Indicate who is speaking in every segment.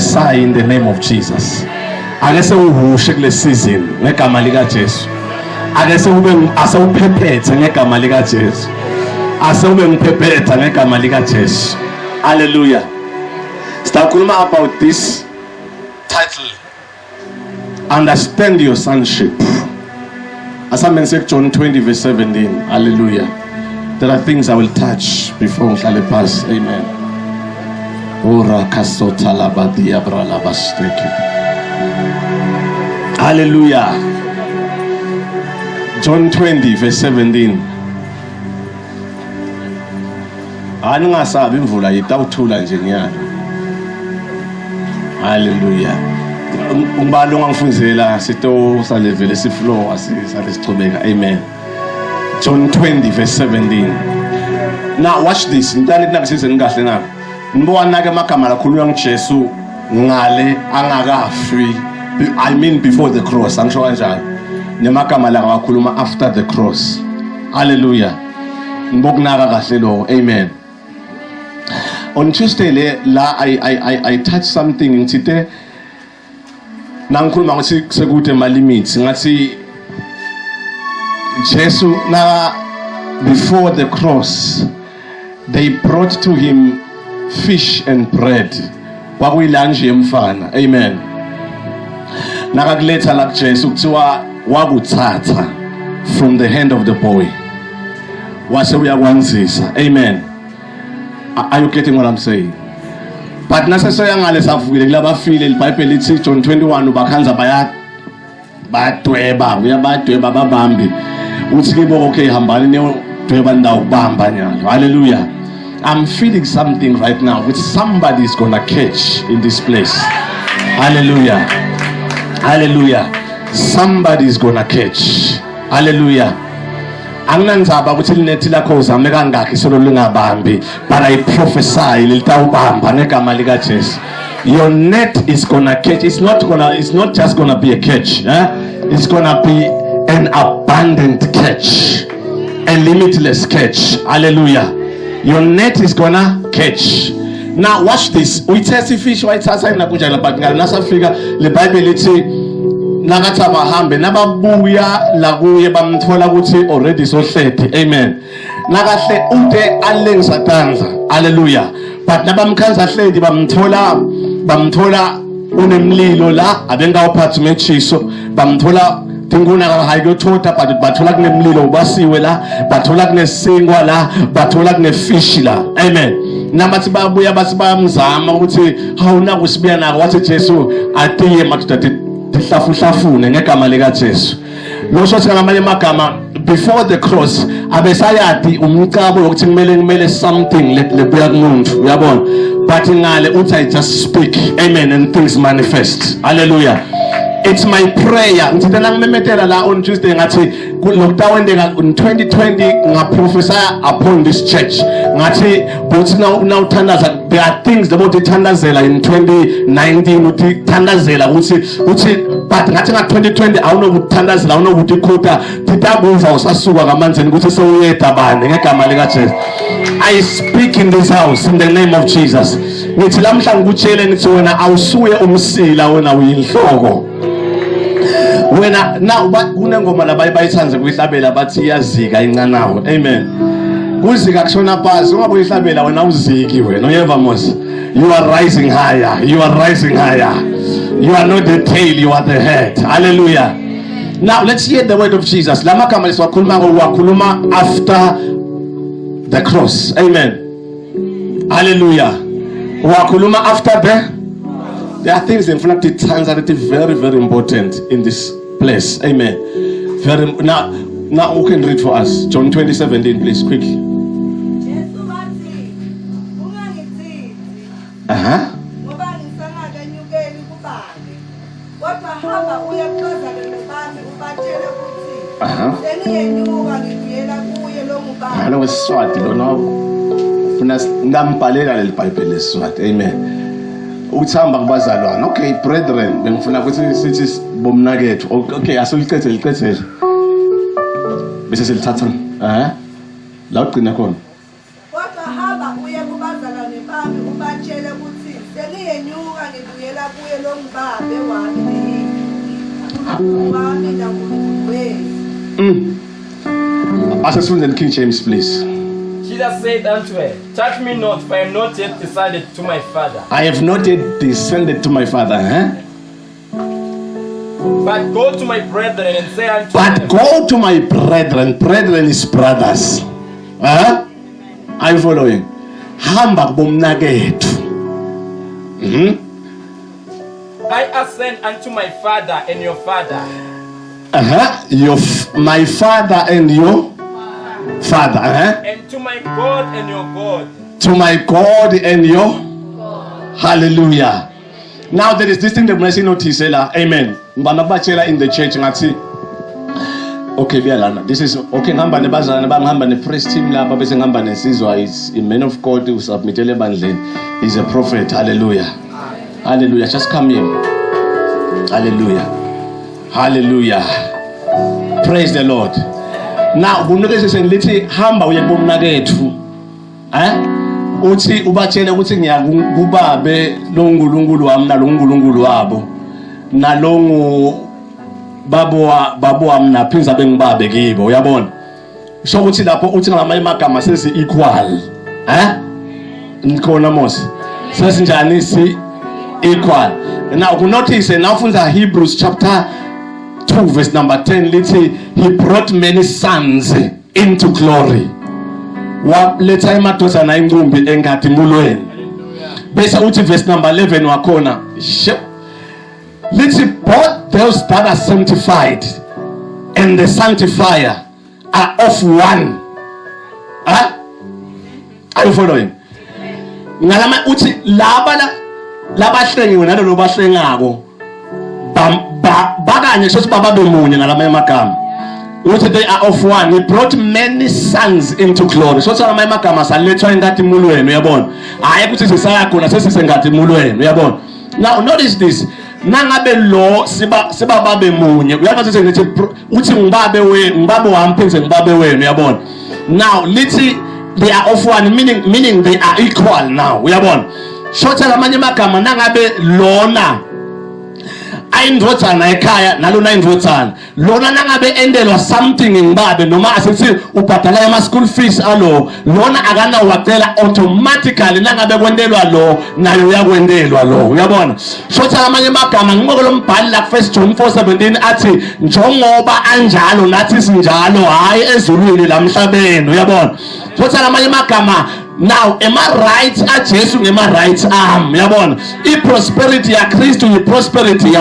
Speaker 1: prophesy in the name of Jesus. Ake sewuhushe kule season ngegama lika Jesu. Ake sewube asewuphephethe ngegama lika Jesu. Asewube ngiphephetha ngegama lika Jesu. Hallelujah. Sikhuluma about this title. Understand your sonship. As I mentioned, John 20 verse 17. Hallelujah. There are things I will touch before we pass. Amen. Hallelujah. John 20 verse 17. Aningasabi imvula yitawuthula nje nyalo. Hallelujah. Umbalo ngangifunzela sito salevele siflow asisale sichubeka. Amen. John 20 verse 17. Now watch this. Ngitani kunakasize nikahle na. Ngibona ke amagama lakhulunywa nguJesu ngale angakafi. I mean before the cross. Angisho kanjalo. Nemagama la ngakhuluma after the cross. Hallelujah. Ngibokunaka kahle lo. Amen. On Tuesday I touched something ngithe nangikhuluma ngokuthi sekude ma limits ngathi Jesu na before the cross they brought to him fish and bread kwakuyilanje emfana. Amen. Nakakuletha la Jesu kuthiwa wakuthatha from the hand of the boy wase uyakwanzisa. Amen. Are you getting what I'm saying? But nasesoya ngale savukile kulabafile iBhayibheli lithi John 21 ubakhanza bayadweba uyabadweba babambi uthi kibo okay hambani neyodweba ndawo kubamba nyalo. Hallelujah. I'm feeling something right now which somebody is gonna catch in this place. Hallelujah. Hallelujah. Somebody is gonna catch. Hallelujah. Anginandzaba ukuthi linethi lakho uzame kangakhi solo lingabambi, but I prophesy litawubamba ngegama lika Jesu. Your net is gonna catch. It's not just gonna be a catch. It's gonna be an abundant catch, a limitless catch. Hallelujah. Your net is gonna catch. Now watch this. We test the fish white sasa inakujana but ngasafika le Bible lithi nakathi abahambe nababuya la kuye bamthola ukuthi already sohlede. Amen. Nakahle ude alengisa tandla. Hallelujah. But nabamkhanza hledi bamthola unemlilo la abengawuphathi mechiso bamthola tinguna hayothoda but bathola kunemlilo ubasiwe la bathola kunesingwa la bathola kunefish la. Amen. Namathi babuya basibamzama ukuthi hawuna kusibuya nako wathi Jesu atiye mathathe hlafune ngegama lika Jesu. Lo shothi ngamanye amagama before the cross abesayadi umcabo ukuthi kumele something lebuya kumuntu uyabona, but ngale uthi I just speak. Amen. And things manifest. Hallelujah. It's my prayer ngithe nangimemetela la on Tuesday ngathi lokutawendeka in 2020 ngaprophesy upon this church ngathi but now thandaza there are things about ithandazela in 2019 uthi thandazela uthi but ngathi nga 2020 awunokuthandazela awunokuthi khutha titabuva usasuka kamanzeni ukuthi sewuyeda bani ngegama lika Jesu. I speak in this house in the name of Jesus. Ngithi lamhla ngikutshele ngithi wena awusuye umsila wena uyinhloko. Wena now kunengoma la bayithanze kuyihlabela bathi iyazika incanawo. Amen. Kuzika kushona phansi ungabe uyihlabela wena uziki wena uyeva mos. You are rising higher. You are rising higher. You are not the tail, you are the head. Hallelujah. Now let's hear the word of Jesus. Lama kama liswakhuluma ngowakhuluma after the cross. Amen. Hallelujah. Wakhuluma after there are things in front of the very, very important in this place. Amen. Now who can read for us? John 20:17, please, quickly. Hello, Swati. Ngambhalela leli Bible leSwati. Amen. Uthamba kubazalwana. Okay, brethren, bengifuna ukuthi sithi bomnakethu. Okay, licethele. Bese silithatha. La ugcina khona.
Speaker 2: Kodwa hamba uye kubazalwane bami ubatshele ukuthi seliyenyuka ngibuyela
Speaker 1: Asesifundeni King James, please.
Speaker 2: Jesus said unto her, touch me not, for I am not yet descended to my Father.
Speaker 1: I have not yet descended to my Father.
Speaker 2: But go to my brethren and say unto them.
Speaker 1: But go to my brethren. Brethren is brothers. Are you following? Hamba kubomnakethu.
Speaker 2: I ascend unto my Father and your Father.
Speaker 1: My Father and your Father.
Speaker 2: And to my God and your God.
Speaker 1: To my God and your God. Hallelujah. Now there is this thing that must notice. Amen. In the church, okay, this is okay. Ngamba nebazana ngamba ne press team lapha bese ngamba nesizwa is a man of God who submitted ebandleni. He's a prophet. Hallelujah. Hallelujah. Just come in. Hallelujah. Hallelujah. Praise the Lord. Now kunike seselithi hamba uye kubomnakethu. Uthi ubatshele ukuthi ngiya kubabe lo uNkulunkulu wami nalo uNkulunkulu wabo. Nalongu babo wami naphinza bengibabe kibo, uyabona? So ukuthi lapho uthi ngamanye amagama sesi equal. Ngikhona mos. Sesinjani si equal. Now you notice now funza Hebrews chapter 2 verse number 10 lithi he brought many sons into glory. Waletha emadodana encumbi engadimulweni. Bese uthi verse number 11 wakhona lithi both those that are sanctified and the sanctifier are of one. Are you following? Ngalama uthi labahlengiwe nalo bahlengako bakanye sothi bababe munye ngalama emagama. Uthi they are of one. He brought many sons into glory. So ngalama emagama salethwa engadimulweni, uyabona? Hayi ukuthi sisaya khona sesisengadimulweni, uyabona? Now notice this. Nangabe lo siba babe munye uyazi ukuthi uthi ngibabe wami phenze ngibabe wenu, uyabona? Now lithi they are of one, meaning they are equal now, uyabona? Shotha lamanye magama nangabe lona ayindrotsana ekhaya nalona ayindrotsana lona nangabe endelwa something ngibabe noma asithi ubhadala ama school fees alo lona akana wacela automatically nangabe kwendelwa lo nayo uyakwendelwa lo, uyabona? Shotha lamanye magama ngiboko lombhali la 1 John 4:17 athi njengoba anjalo nathi sinjalo hayi ezulwini lamhlabeni, uyabona? Shotha lamanye magama. Now, am I right at Jesu? Am I right? Yabon. I prosperity ya Christo, I prosperity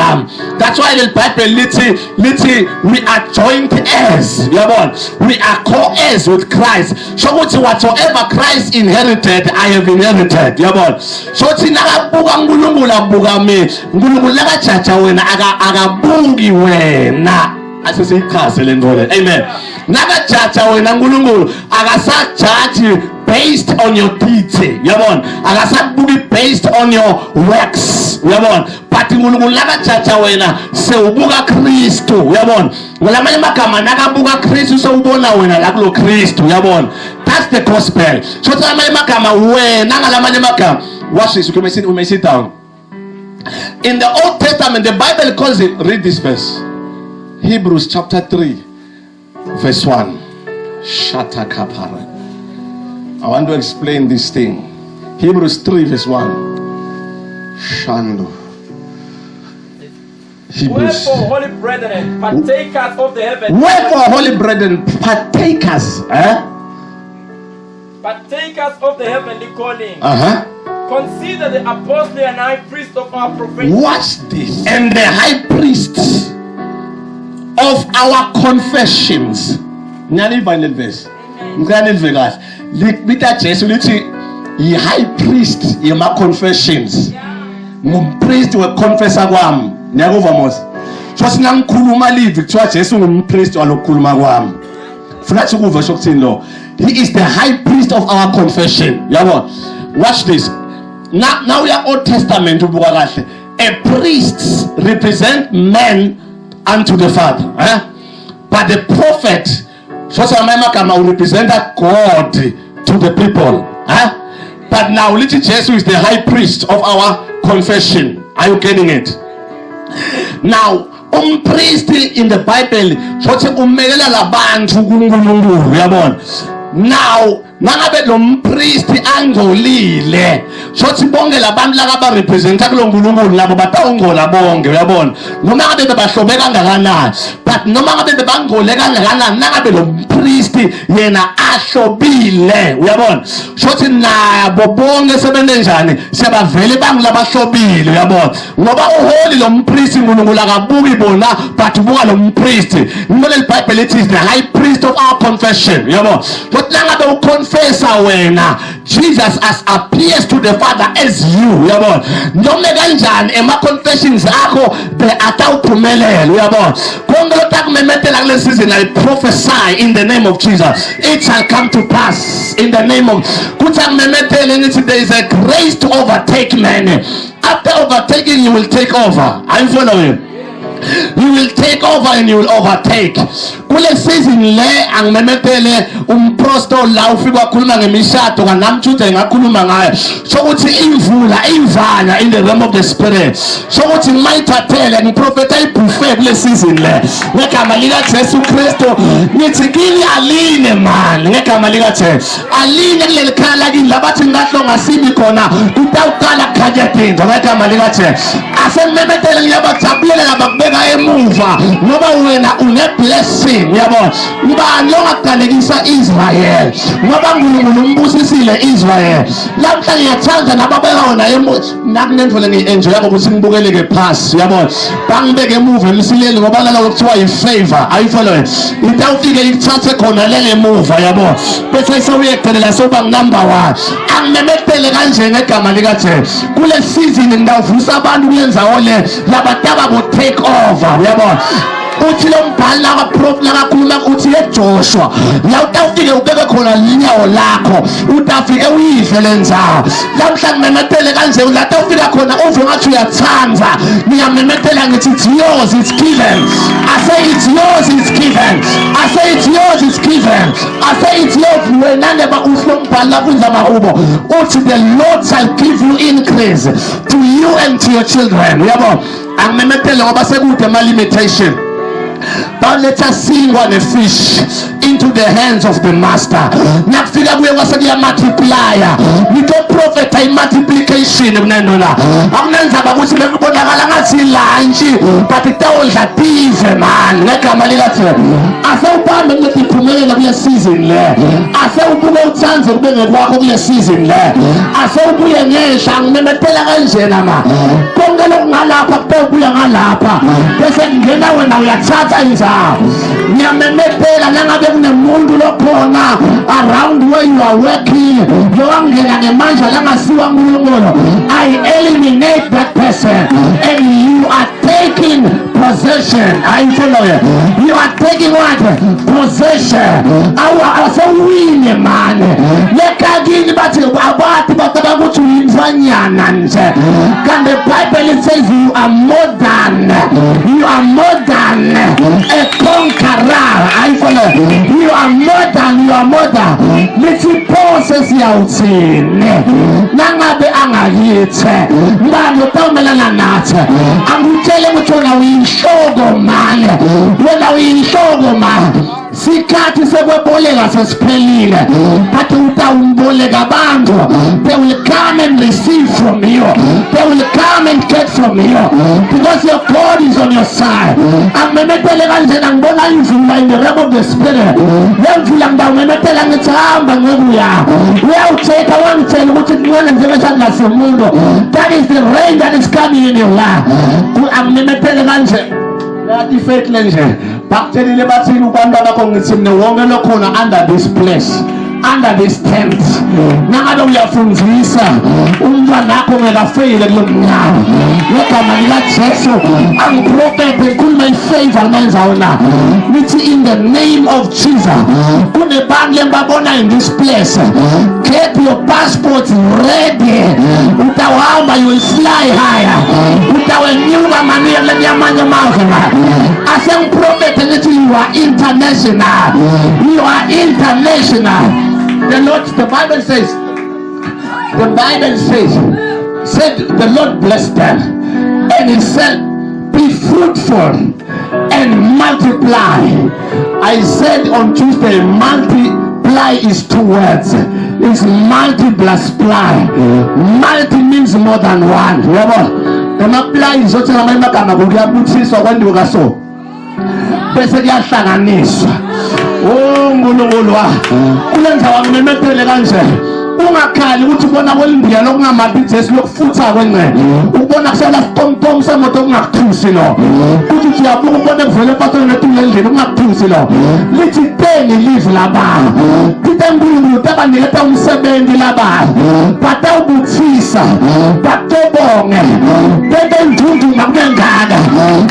Speaker 1: That's why the Bible literally we are joint heirs. Yabon. We are co-heirs with Christ. So whatsoever Christ inherited, I have inherited. Yabon. So tina buga ngulungula buga me ngulungula chacha wena aga bungi wena. Asese ikhasele ndole. Amen. Naga chacha wena ngulungulu aga sa chachi based on your deeds, yabon. Akasabuki based on your works, yabon. But ngulungulu laga chacha wena se ubuka Kristu, yabon. Ngamanye magama nakabuka Kristu se ubona wena lakulo Kristu, yabon. That's the gospel. So ngamanye magama wena ngamanye magama. Watch this. We may sit down. In the Old Testament, the Bible calls it. Read this verse. Hebrews chapter 3, verse 1. Shata kapara. I want to explain this thing. Hebrews 3 verse 1. Shando. Hebrews.
Speaker 2: Wherefore, holy brethren, partakers of the heaven.
Speaker 1: Wherefore, holy brethren, partakers.
Speaker 2: Partakers of the heavenly calling. Consider the apostle and high priest of our profession.
Speaker 1: Watch this. And the high priest of our confessions. Nyani final verse. Ngani verse. Bita Jesu lithi yi high priest yema confessions. Ngumpriest weconfessa kwami. Niyakuzwa mos. So sinangikhuluma live kuthiwa Jesu ngumpriest walokukhuluma kwami. Funa ukuva sokuthini lo. He is the high priest of our confession. Yabo. Watch this. Now we are Old Testament ubuka kahle. A priest represent men unto the Father. But the prophet will represent God to the people. But now little Jesus is the high priest of our confession. Are you getting it? Now, umpristi in the Bible shothi umelela labantu kuNkulunkulu, uyabona. Now nangabe lo mpristi angcolile shothi bonke labantu laba representa kulo nkulunkulu labo batawungola bonke, uyabona. Noma ngabe bebahlobe kangakanani, but noma ngabe bebangole kangakanani, nangabe lo mpristi yena ahlobile, uyabona. Shothi nabo bonke sebenze njani, sebavele bangilabahlobile, uyabona. Ngoba uholi lo mpristi uNkulunkulu akabuki bona, but ubuka lo mpristi. Ngibona iBhayibheli lithi the high priest of our confession, uyabona. Shothi nangabe ukonfessa wena, Jesus as appears to the Father as you, uyabona. Noma kanjani ema-confessions akho atawuphumelela, uyabona. Konke lotakumemetela kule season, I prophesy in the name of Jesus, it shall come to pass in the name of kutakumemetela ngithi there is a grace to overtake many. After overtaking, you will take over. Are you following? You will take over and you will overtake. Kule season le angimemetele umprosto la ufika wakhuluma ngemishado kanamthude ngakhuluma ngayo. So uthi imvula ivana in the realm of the spirit. So uthi mayithathele ngiprofeta ibuffet kule season le. Ngegama lika Jesu Kristu ngithi kini aline man. Ngegama lika Jesu. Aline kuleli khaya lakini labathi ngahlonga sibi khona utawuqala khajethinto. Ngegama lika Jesu. Asengimemetele ngiyabajabulela labakubeka emuva ngoba wena une blessing, yabona. Ngibani longagalekisa Israel ngoba uNkulunkulu umbusisile Israel. Lamhla ngiyathanda nababeka wona emuva nakunento le ngienjoy yabo ukuthi ngibukeleke phansi, yabona. Bangibeke emuva emsileni ngoba lana kuthiwa ifavor. Ayifollow itawufike ikuthathe khona lele emuva, yabona. Bese sewuyekhelela soba number 1. Angimemetele kanje ngegama lika Jesu. Kule season ngidawuvusa abantu kuyenzawo le labataba bo take over, uyabona. Uthi lo mbhali lakakhuluma uthi eJoshua la utafike ubeke khona linyawo lakho, utafike uyidle lenzawo. Lamhla ngimemetele kanje la utafika khona uve ngathi uyathanza, ngiyamemetela ngithi it's yours, it's given. I say it's yours, it's given. I say it's yours, it's given. I say it's yours. Wena neba uslo mbhali lakwenza mahubo uthi the Lord shall give you increase to you and to your children, uyabona. Angimemetele ngoba sekude ma limitation. But let us sing on a fish into the hands of the master. Nakufika kuye kwasekiya multiplier. Ngito prophet ay multiplication mnendola. Akunenzaba ukuthi bekubonakala ngathi lunch but itawudla tive man. Ngegama lika Jesu. Ase ubambe ngithi iphumelela kule season le. Ase ubuke uthanze kube ngekwakho kule season le. Ase ubuye ngesha ngimemetela kanjena ma. Konke lokungalapha kubuya ngalapha. Bese ngena wena uyathatha inzawo. Ngiyamemetela nangabe kunemuntu lokhona around where you are working lowangena ngemandla langasiwa uNkulunkulu, I eliminate that person and you are taking possession. I follow you. You are taking what? Possession. Awasewine man. Lekagini bathi abathi bataka ukuthi uyimfanyana nje. Kan the Bible says you are more than a conqueror. I follow. You are more than. Lithi process yawuthini. Nangabe angayithe. Ngibani utawumelana nathi. Angutshele ukuthi wena uyinhloko manje. Wena uyinhloko manje. Sikhathi sekweboleka sesiphelile. But utawumboleka abantu. They will come and receive from you. They will come and get from you. Because your God is on your side. Angimemetele kanjena ngibona imvula in the realm of the spirit. Lemvula ngidawumemetela ngithi hamba ngekuya. Uyawuthetha wangitshela ukuthi ngibona njengesandla somuntu. That is the rain that is coming in your life. Angimemetele kanje. Yathi faith nje. Bakutshelile bathini ubantu bakho ngithi mina wonke lokhona under this place, under this tent. Nangabe uyafundisa umntwana wakho ngekafeyile kulo mnyaka. Ngegama lika Jesu angiprofethe ngikhuluma ifavor ngenzawo la. Nithi in the name of Jesus. Kunebantu lembabona in this place. Get your passports ready. Utawahamba, you will fly higher. Utawenyuka mania lenyamanye mawakena. Aseng prophet nithi you are international. You are international. The Bible says, said the Lord blessed them. And he said, be fruitful and multiply. I said on Tuesday, multiply is 2 words. It's multiply. Multi means more than one. Multiply is what I'm bese kuyahlanganiswa. Nkulunkulu kulenza wamemethele kanje. Ungakhali ukuthi ubona kwelimbiya lokungamabhizinisi lokufutha kwengcebo. Ukubona kusala stomtom semoto kungakuthusi lo. Kuthi uyabuka ubone kuvele empatho ngethulo endlini kungakuthusi lo. Lithi teni ilizwi labantu. Lithe Nkulunkulu tabaniketa umsebenzi labantu. Batawubuthisa. Batobonge. Bebe ndundu ngakungengaka.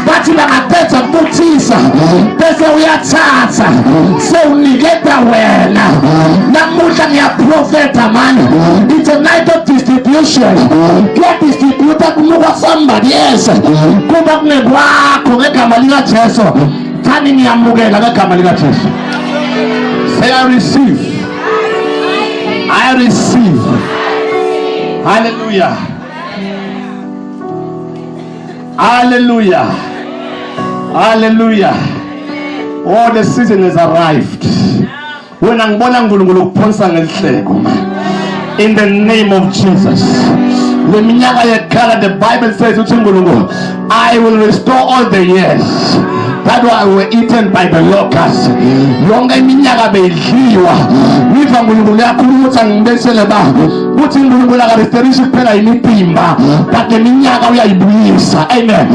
Speaker 1: Bathi bangathetha kubuthisa. Bese uyathatha. Sewuniketa wena. Namuhla ngiyaprofeta man. It's a night of distribution. Get distributed to somebody else. Kuba kungekwakho ngegama lika Jesu. Thani ngiyamukela ngegama lika Jesu. Say I receive. I receive. Hallelujah. Hallelujah. Hallelujah. Oh, the season has arrived. When angibona uNkulunkulu ukuphonsa ngelihleko. In the name of Jesus. Leminyaka yekhala, the Bible says uthi uNkulunkulu, I will restore all the years that were eaten by the locusts. Yonke iminyaka beyidliwa. Niva uNkulunkulu yakhuluma ukuthi angibesele ba. Uthi uNkulunkulu akarestorishi kuphela imiphimba, but leminyaka uyayibuyisa. Amen.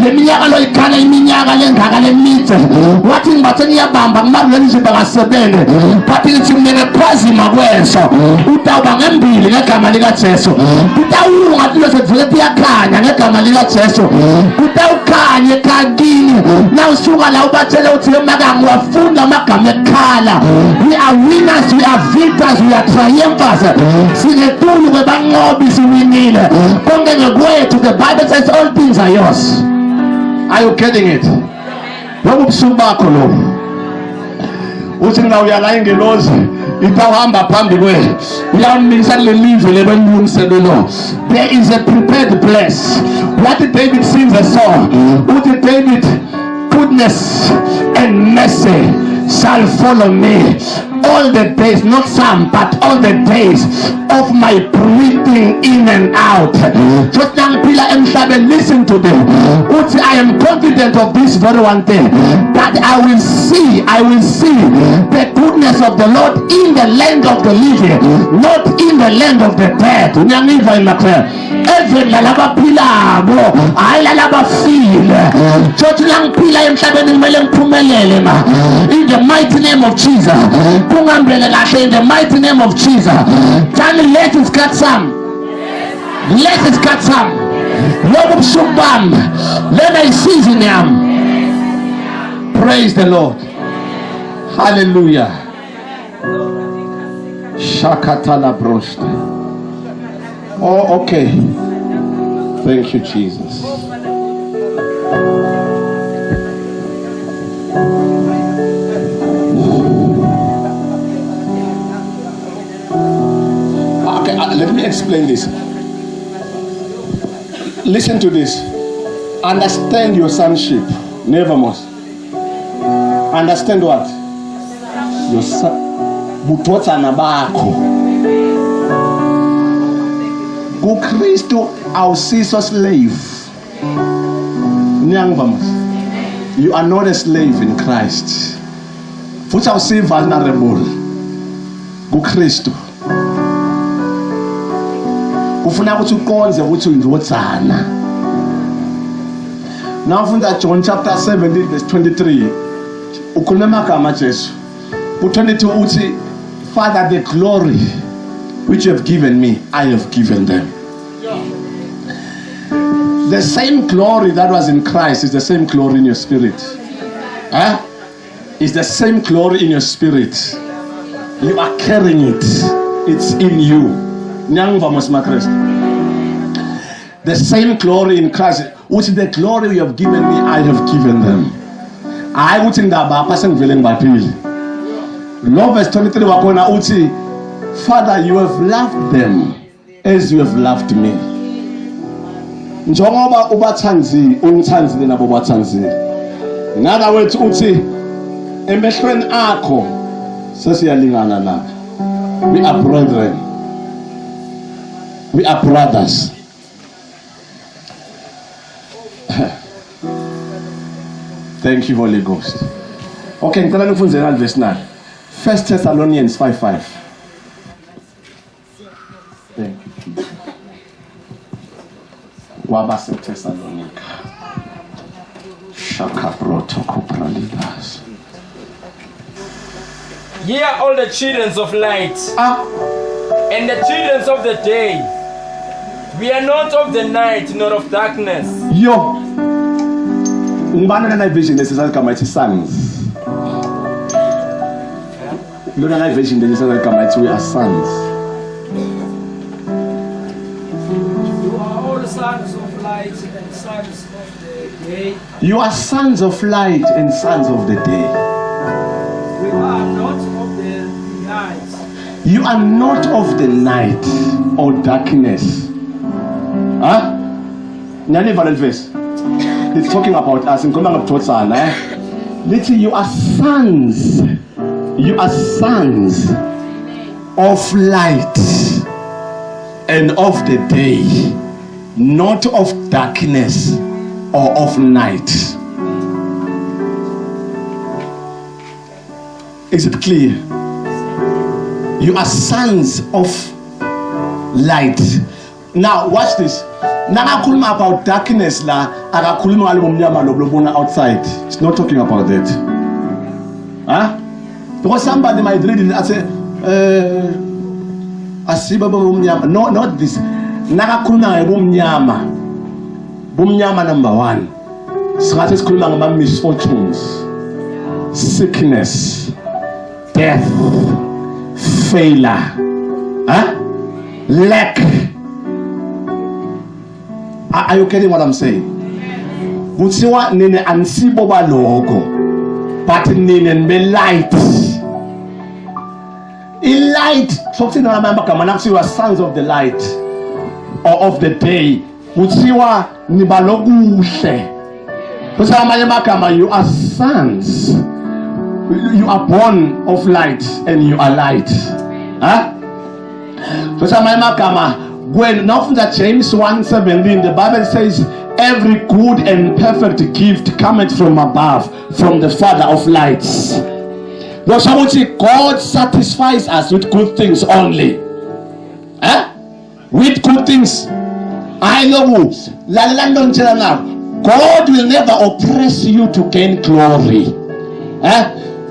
Speaker 1: Leminyaka lo ikhala iminyaka lengaka lemide. Wathi ngibathe ngiyabamba ngimabuleni nje bangasebenze. But ithi ngeke phazima kweso. Utawuba ngembili ngegama lika Jesu. Utawunga kulo sivele kuyakhanya ngegama lika Jesu. Utawukhanye kangini. Now suka la ubatshele uthi emakhaya wafunda amagama ekhala. We are winners, we are victors, we are triumphants. Singetulu kwebanqobi siwinile. Konke ngekwethu, the Bible says all things are yours. Are you getting it? Lobu busuku bakho lo. Uthi nga uyala ingelozi itawuhamba phambi kwenu. Uyamisa lelive lebenilungiselelo. There is a prepared place. What did David sing the song? Uthi David, goodness and mercy shall follow me all the days, not some, but all the days of my breathing in and out. Just young people emhlabeni, listen to them. I am confident of this very one thing, that I will see the goodness of the Lord in the land of the living, not in the land of the dead. Even lalaba philabo hayi lalaba file jothi langiphila emhlabeni kumele ngiphumelele ma in the mighty name of Jesus. Kungambele kahle in the mighty name of Jesus. Tani let us cut some. Let us cut some. Lobu busuku bami lena isizini yami. Praise the Lord. Hallelujah. Shakatala broste. Oh, okay. Thank you, Jesus. Okay, let me explain this. Listen to this. Understand your sonship. Nevermore. Understand what? Your son. Butotsana bakho. KuKristu awusiso slave. You are not a slave in Christ. Futhi awusi vulnerable. KuKristu. Ufuna ukuthi ukonze ukuthi uyindodzana. Now funda John chapter 17 verse 23. Ukhuluma amagama Jesu. Ku22 uthi, Father, the glory which you have given me, I have given them. The same glory that was in Christ is the same glory in your spirit. Huh? It's the same glory in your spirit. You are carrying it. It's in you. The same glory in Christ, which is the glory you have given me, I have given them. I would think that by passing feeling by Love verse 23 wakona uti, Father, you have loved them as you have loved me. njengoba ubathanzile ungithanzile nabo bathanzile. In other words uthi emehlweni akho sesiyalingana la. We are brethren. We are brothers. Thank you, Holy Ghost. Okay, ngicela nifunze verse 9. 1 Thessalonians 5:5. Thank you. Wabase Thessalonica. Shaka protocol pralidas.
Speaker 2: Ye are all the children of light, and the children of the day. We are not of the night, nor of darkness.
Speaker 1: Yo. Ngibana na vision lesizali kama ithi sons. Lona na vision lesizali kama ithi we are sons.
Speaker 3: You are all sons of light and sons of the day.
Speaker 1: You are sons of light and sons of the day.
Speaker 3: We are not of the night.
Speaker 1: You are not of the night or darkness. Huh? Nani valid verse. It's talking about us in Kolanga Totsana. Literally, you are sons. You are sons of light and of the day, not of darkness or of night. Is it clear? You are sons of light. Now watch this. Nakakhuluma about darkness la akakhuluma ngalo bomnyama lobona outside. It's not talking about that. Huh? Because somebody might read it and say asiba bomnyama. No, not this. Nakakhuluma bomnyama. Bomnyama number 1. Singathi sikhuluma ngama misfortunes, sickness, death, failure, lack. Are you getting what I'm saying? Kuthiwa nene ansibo baloko, but nene nbe light. In light, something that I remember, you are sons of the light or of the day. Kuthiwa nibalokuhle. Kuthiwa you are sons. You are born of light and you are light. Huh? When now from that James 1:17, the Bible says, every good and perfect gift cometh from above, from the Father of lights. God satisfies us with good things only. With good things. I know. God will never oppress you to gain glory.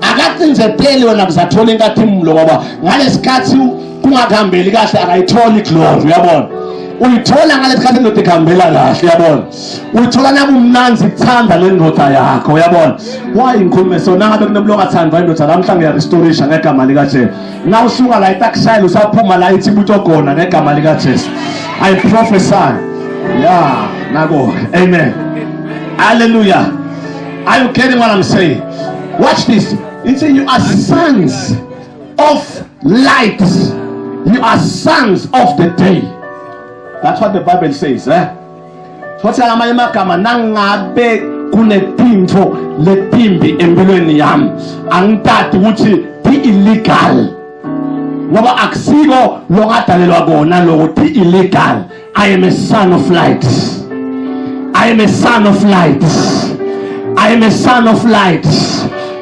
Speaker 1: Akatinze pheli wena kuzathola inkathi imlo ngoba ngalesikhathi kungakhambeli kahle akayitholi glory uyabona. Uyithola ngalesikhathi indoda ikhambela kahle uyabona. Uyithola nabumnanzi kuthanda lendoda yakho uyabona. Why ngikhulume so nangabe kunomuntu ongathandwa indoda namhla ngiya restoration ngegama lika Jesu. Na usuka la itakushayela usaphuma la ithi buto khona ngegama lika Jesu. I prophesy. Yeah, nako. Amen. Hallelujah. Are you getting what I'm saying? Watch this. It says you are sons of light. You are sons of the day. That's what the Bible says. Nangabe kunetinto letimbi empilweni yami angitati ukuthi ti illegal. Ngoba akusiko longadalelwa kona lokuthi illegal. I am a son of light. I am a son of light. I am a son of light.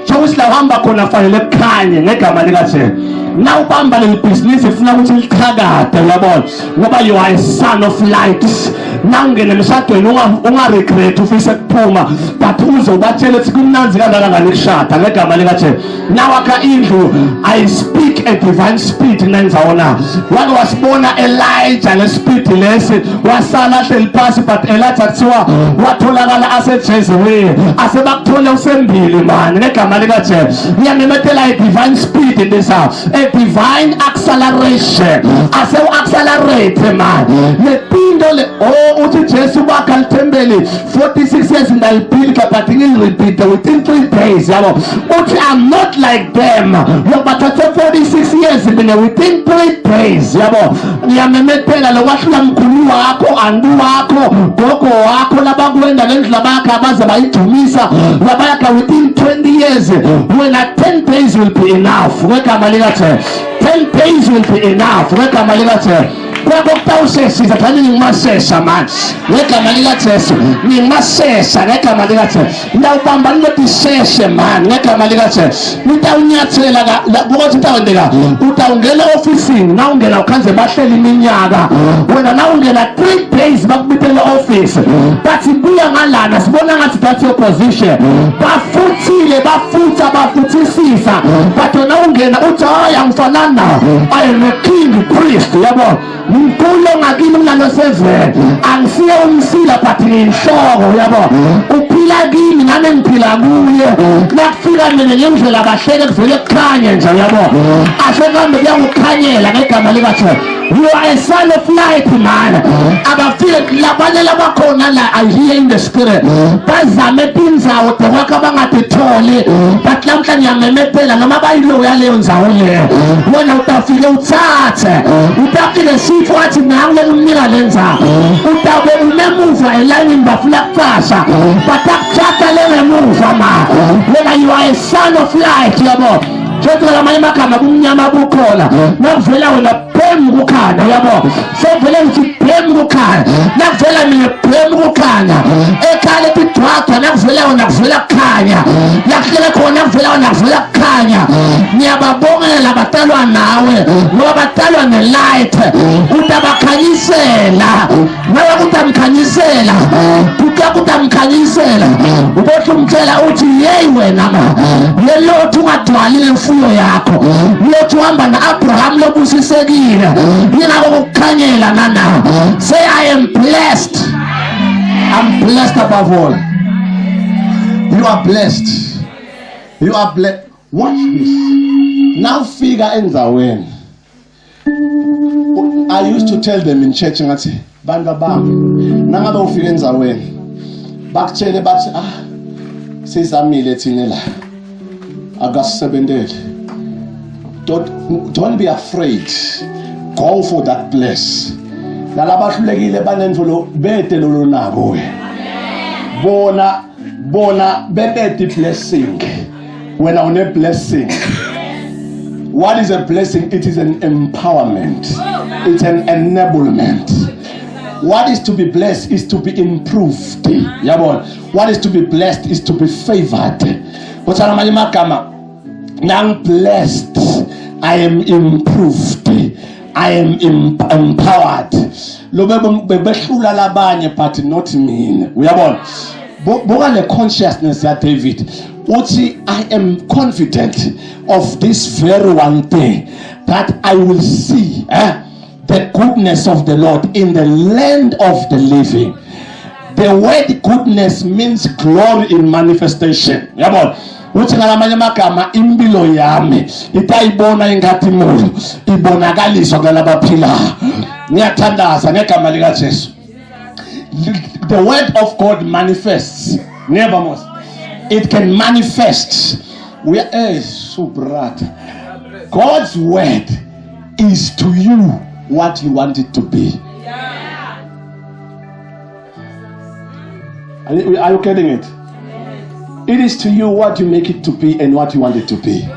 Speaker 1: Chawusla hamba khona fanele khanye ngegama lika Jesu. Now ubamba le business ifuna ukuthi liqhakade uyabona ngoba you are a son of light. Nangene emshadweni unga regret ufisa kuphuma but uze ubatshele ukuthi kumnanzi kangakanani ukushada ngegama lika Jesu. Now aka indlu I speak a divine speed nenza wona. Wake wasibona Elijah le speed lesi wasala hleli phansi but Elijah kuthiwa watholakala aseJezreel asebakuthola usembili man ngegama lika Jesu. Ngiyamemethela a divine speed in this house. A divine acceleration. Ase accelerate man. Lepinda Uthole uthi Jesu wakha lithempeli 46 years ngaliphila but ngilirepeat within 3 days yabo. Uthi I'm not like them. Yobathathe 46 years within 3 days yabo. Ngiyamemethela lokwahlula mkhulu wakho, andu wakho, gogo wakho labakwenda lendlela bakhe abaze bayidumisa labayakha within 20 years. When 10 days will be enough. Ngegama likaThixo. 10 days will be enough. Ngegama likaThixo. Kwakutawusesiza thani ngimasesa manje ngegama likaJesu ngimasesa ngegama likaJesu ndawubamba nilodiseshe manje ngegama likaJesu nitawunyathela ukuthi utawendeka utawungena ofisini na ungena ukhanze bahleli iminyaka wena na ungena 3 days bakubithele office bathi buya ngalana sibona ngathi that's your position bafuthile bafuthisisa but na ungena uthi hayi angifanana I am a king priest yabo mkhulu ngakini mlalo 7 angisiye umsila but nginhloko yabo uphila kimi nami ngiphila kuye nakufika mina ngendlela bahleke kuvele kukhanye nje yabo asekambe kuyakukhanyela ngegama likaThixo. You are a son of light man. Abafile labanye labakhona la I hear in the spirit bazame indzawo dekwakha bangatitholi but lamhla ngiyamemethela noma bayiloya leyo ndzawo leyo wena utafike uthathe utafike sifo wathi nangu umnika lenza utabe unemuva elayini bafuna kuqasha batakuthatha lemuva ma wena you are a son of light yabo. Jesu lamanye makama kumnyama bukhona nakuvela wena phemu kukhanya yabo sevele ngithi phemu kukhanya nakuvela mina phemu kukhanya ekhale bidwagwa nakuvela wena kuvela kukhanya yakhele khona kuvela wena kuvela kukhanya. Ngiyababongela batalwa nawe ngoba batalwa nelight utabakhanyisela nawe kutamkhanyisela kutamkhanyisela ubothi umtshela uthi hey wena ma lelothu ungadwali imfuyo yakho lothu uhamba na-Abraham lobusisekile yingako kukukhanyela nana. Say I am blessed. I'm blessed above all. You are blessed. You are blessed. Watch this. Now figure endzaweni. I used to tell them in church ngathi bantu bami nangabe ufika endzaweni bakutshele bathi sizamile thina la akasebentele. Don't be afraid. Go for that place. Lalabahlulekile banenvulo betelolo nabo we. Bona bebeti blessing. When on a blessing. What is a blessing? It is an empowerment. It's an enablement. What is to be blessed is to be improved. Yabon. What is to be blessed is to be favored. But I'm blessed. I am improved. I am empowered. Lobebehlula labanye but not me. Uyabona? Boka le consciousness ya David. Uthi I am confident of this very one thing that I will see the goodness of the Lord in the land of the living. The word goodness means glory in manifestation. Yabona? Uthi ngalamanye amagama impilo yami itayibona ingathi moyo ibonakaliswa kwalabaphila. Ngiyathandaza ngegama likaJesu. The word of God manifests. Never must. It can manifest. We are so bright. God's word is to you what you want it to be. Are you getting it? It is to you what you make it to be and what you want it to be.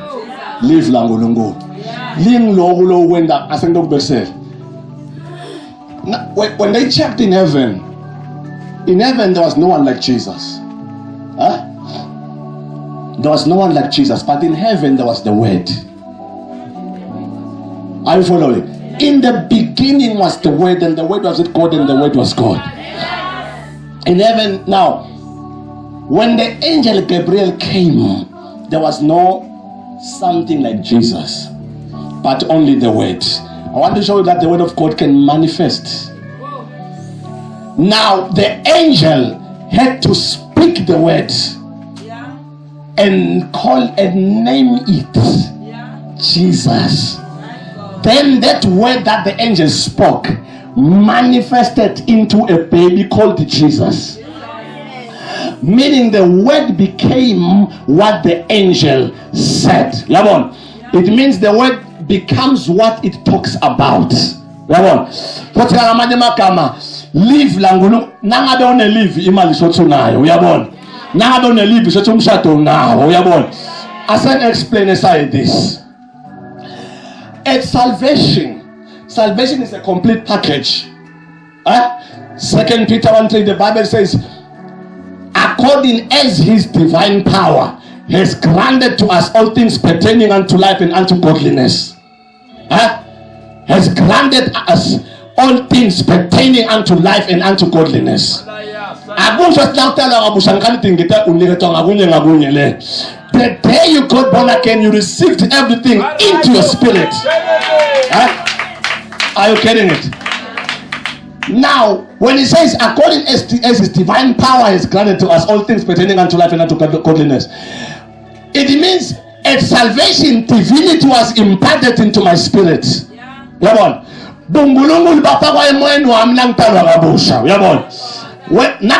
Speaker 1: Live langolongo. Ling logulo wenda asendo besel. When they checked in heaven there was no one like Jesus. There was no one like Jesus, but in heaven there was the Word. Are you following? In the beginning was the Word, and the Word was with God, and the Word was God. In heaven, now, when the angel Gabriel came, there was no something like Jesus, but only the Word. I want to show you that the Word of God can manifest. Now, the angel had to speak the Word and call and name it Jesus. Then that word that the angel spoke manifested into a baby called Jesus. Meaning the word became what the angel said. Yabon. It means the word becomes what it talks about. Yabon. What kama live langulu nangabe one live imali sothu nayo. Yabon. Nangabe one live sothu umshado nawo. Yabon. As I explain aside this. At salvation is a complete package. 2 Peter 1:3, the Bible says, according as his divine power has granted to us all things pertaining unto life and unto godliness. Has granted us all things pertaining unto life and unto godliness. The day you got born again, you received everything into your spirit. Are you getting it? Now, when he says, according as his divine power has granted to us all things pertaining unto life and unto godliness, it means at salvation, divinity was imparted into my spirit. Yabon. Bungulungul bapakwa emoyeni wami nangtalwa kabusha. Yabon. When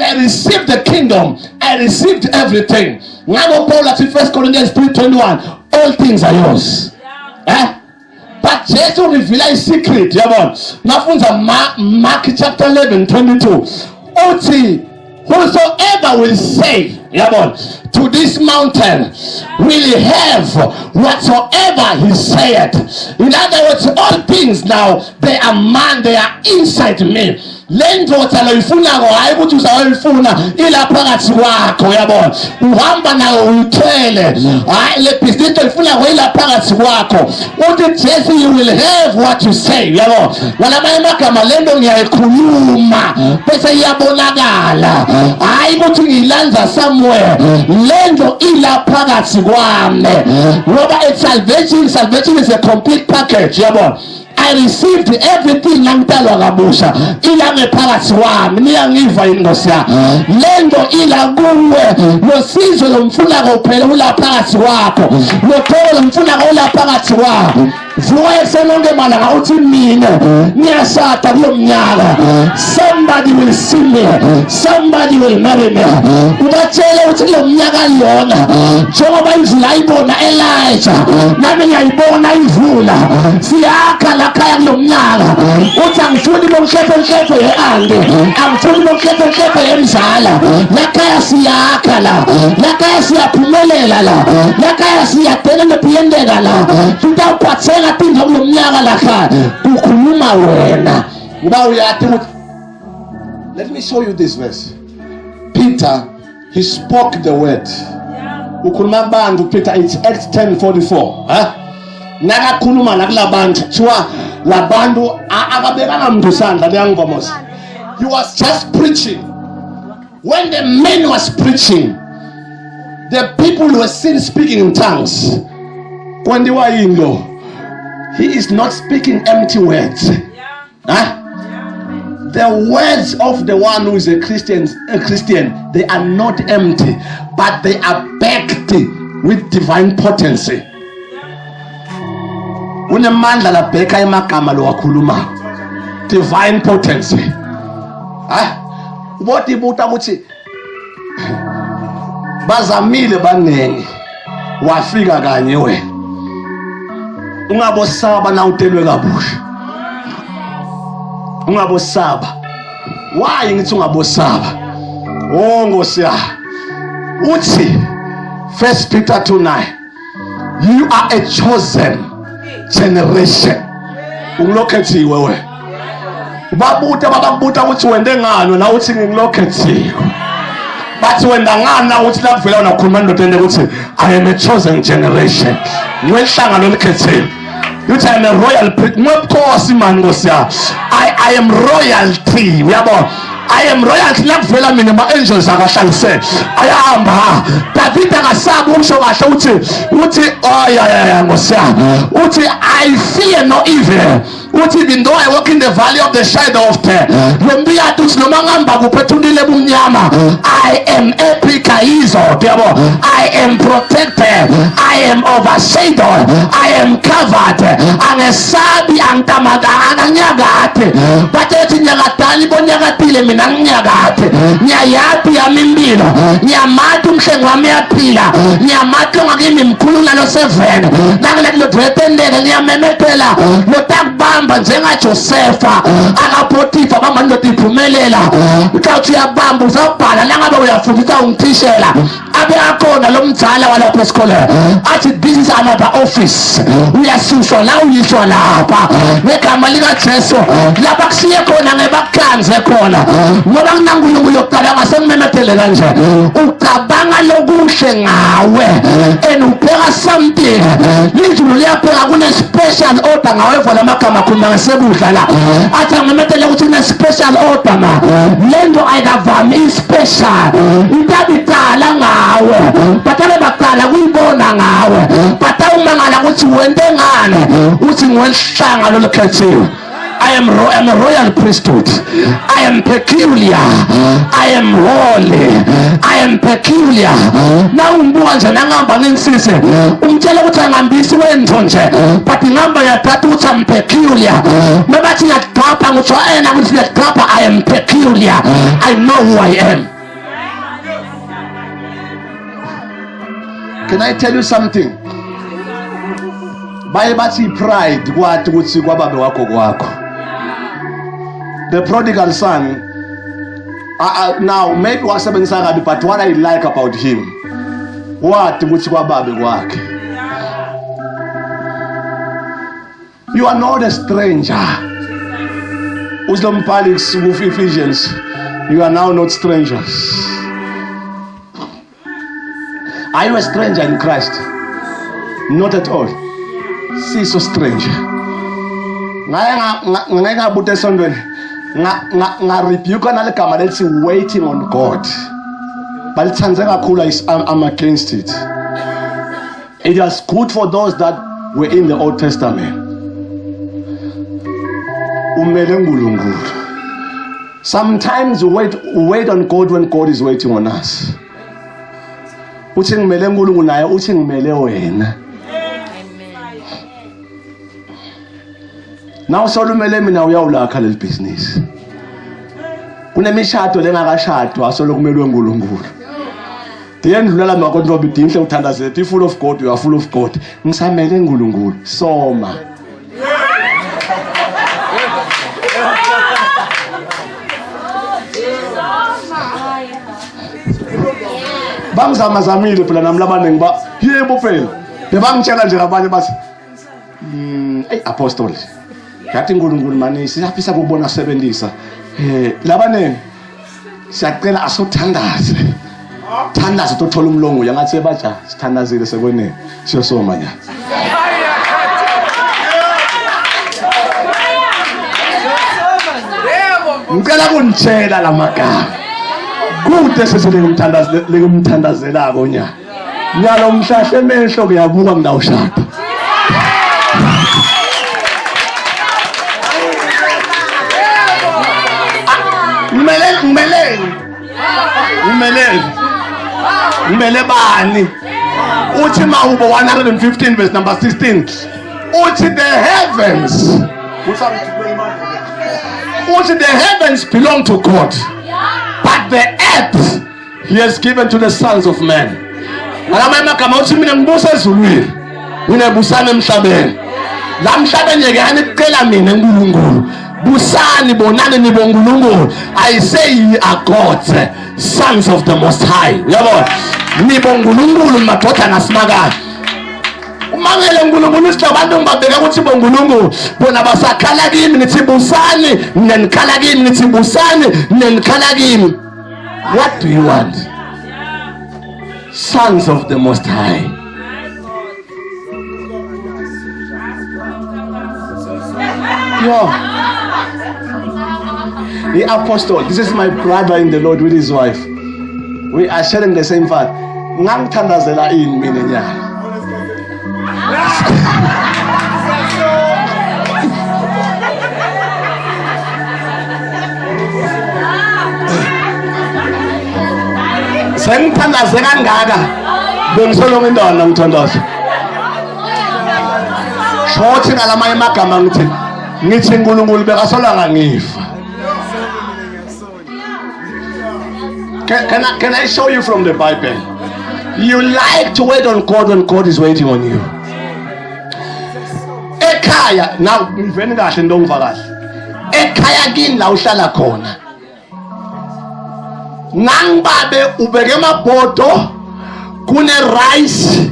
Speaker 1: I received the kingdom, I received everything. Paul at 1 Corinthians 3:21, all things are yours. But Jesus revealed a secret. Mark chapter 11:22. Whosoever will say, to this mountain will have whatsoever he said. In other words, all things now, they are inside me. Lendota loyifunako hayi ukuthi uzawuyifuna ila phakathi kwakho yabona uhamba nawo uyithele hayi le business oyifunako ila phakathi kwakho uthi Jesu you will have what you say yabona ngamanye amagama lento ngiyayikhuluma bese iyabonakala hayi ukuthi ngiyilanza somewhere lento ila phakathi kwami ngoba salvation is a complete package yabona. I received everything nangtalwa kabusha ila ngephakathi wami niyangiva ingosi ya lento ila kuwe losizo lomfuna kuphela ulaphakathi wakho lotholo lomfuna ulaphakathi wakho vuka esenonke malanga uthi mina ngiyashada kulo mnyaka somebody will see me somebody will marry me ubatshele ukuthi lo mnyaka yona njengoba imvula ayibona Elijah nami ngiyayibona imvula siyakha lakhaya kulo mnyaka uthi angifuni bonkefe ye-ande angifuni bonkefe yemzala lakhaya siyakha lakhaya siyaphumelela lakhaya siyadela nepiyendeka tutawuphatheka tinga kulo mnyaka lakhaya kukhuluma wena ngoba uyathi ukuthi. Let me show you this verse. Peter, he spoke the word. Ukhuluma abantu Peter, it's Acts 10:44. Nakakhuluma nakulabantu kuthiwa labantu akabekanga mntu sandla leyangivomosi. He was just preaching. When the man was preaching, the people were still speaking in tongues. When they were in law, he is not speaking empty words. The words of the one who is a Christian, they are not empty, but they are backed with divine potency. Unemandla la beka emagama lo wakhuluma. Divine potency. Ubothi buta ukuthi bazamile banengi wafika kanye wena. Ungabosaba na utelwe kabusha. Ungabosaba. Why ngithi ungabosaba? Oh Nkosi ya. Uthi 1 Peter 2:9. You are a chosen generation. Ungilokhethiwe we. Bababuta ukuthi wende ngano na uthi ngilokhethiwe. Bathi wenda ngana uthi lapha wena ukhuluma ndothende ukuthi I am a chosen generation. Ngiwenhlanga lolikhethiwe. You tell me royal Nkosi man Nkosi ya. I am royalty. Uyabona? I am royalty nakuvela mina ama-angels akahlangise ayahamba David akasabi umsho kahle uthi oh ya Nkosi ya uthi I fear no evil even though I walk in the valley of the shadow of death, I am I am protected, I am overshadowed, I am covered. Angesabi antamagana nyagate bateti nyagatali bonyagatile mina nyagate nyayapi ya mimbilo nyamatu mshengwami ya pila nyamatu ngakimi mkulula lo 7 nangile lodretendele nyamemetela lotakbamba njenga Josefa akapotifa kama ndotiphumelela uthi yabamba uzabhala langabe uyafundisa ungithishela abe akona lo mdzala walapha esikoleni athi this is another office uyasuswa la uyishwa lapha ngegama lika Jesu lapha kusiye khona ngebakhanze khona ngoba kunankulunkulu yokuqala ngasememethele kanje ucabanga lokuhle ngawe and upheka something lizulu liyapheka kune special order ngawe for lamagama khona ngasebudla la athi ngemethele ukuthi kune special order ma lento ayikavami special itabicala ngawe batale baqala kuyibona ngawe batawumangala ukuthi wente ngane uthi ngwelihlanga lolukhethiwe. I am a royal priesthood. I am peculiar. I am holy. I am peculiar. Now umbuka nje nangamba ngensise umtshela ukuthi angambisi wento nje but ngamba yathatha ukuthi am peculiar. Mebathi ngiyaqapha ngitsho ena ukuthi ngiyaqapha I am peculiar. I know who I am. Can I tell you something? Baye bathi pride kwathi ukuthi kwababe wakho kwakho. The prodigal son, now maybe wasebenzisa kabi, but what I like about him, what ukuthi kwababe kwakhe. You are not a stranger. Uzombhali with Ephesians, you are now not strangers. Are you a stranger in Christ? Not at all. See, so stranger. Nga bute sondweni nga rebuke na lekama let's waiting on God. But litsanzeka khula I'm against it. It is good for those that were in the Old Testament. Umele ngulungulu. Sometimes we wait on God when God is waiting on us. Uthi ngimele uNkulunkulu naye uthi ngimele wena. Now solumele mina uyawulakha leli business. Kunemishado lengakashadwa asolokumelwe uNkulunkulu. Ndiyendlulela makonto bidinhle uthandazela if full of God you are full of God. Ngisamele uNkulunkulu soma. Bangizamazamile phela nami labanengi ba yebo phela bebangitshela nje abanye bathi apostoli yathi uNkulunkulu manje siyafisa ukubona sebenzisa labanengi siyacela asothandaze thandaze utothola umlongo yangathi baja sithandazile sekwenene siyosoma nya ngicela kunitshela lamagama kude sesele ngumthandazelako nya nyalo mhlahle emehlo kuyabuka ngidawushada ngumele bani uthi mawubo 115 verse number 16 uthi the heavens belong to God but the earth he has given to the sons of men. Alamama kama uthi mina ngibusa ezulwini nginebusana emhlabeni la mhlabeni yeke anicela mina uNkulunkulu busani bonane niboNkulunkulu. I say ye are gods, sons of the most high. Yabo niboNkulunkulu madoda nasimakazi umangele uNkulunkulu isihle abantu ngibabeka ukuthi boNkulunkulu bona basakhala kimi nithi busani mina nikhala kimi nithi busani mina nikhala kimi. What do you want? Sons of the most high. Yo, the apostle, this is my brother in the Lord with his wife. We are sharing the same faith. Ngangithandazela ini mina nyana. Sengithandaze kangaka. Bengisolonga indona ngithandaza. Shothi ngalamanye amagama ngithi uNkulunkulu bekasolanga ngifa. Can I show you from the Bible? You like to wait on God when God is waiting on you. Ekhaya, now ngiveni kahle into ongiva kahle. Ekhaya kini la uhlala khona. Nangibabe ubeke amabhodo, kune rice,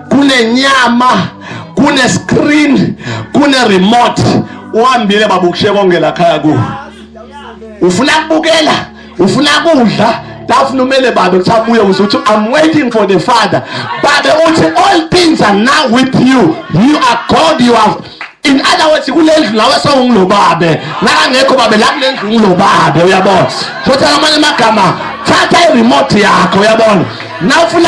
Speaker 1: kune nyama, kune screen, kune remote. Uhambile babukushe kongela khaya ku. Ufuna ukubukela, ufuna kudla. I'm waiting for the Father. But all things are now with you. You are called, you have. In other words, you will now so babe. Now babe uyabona. So tell makama, tata remote yako uyabona. Now fully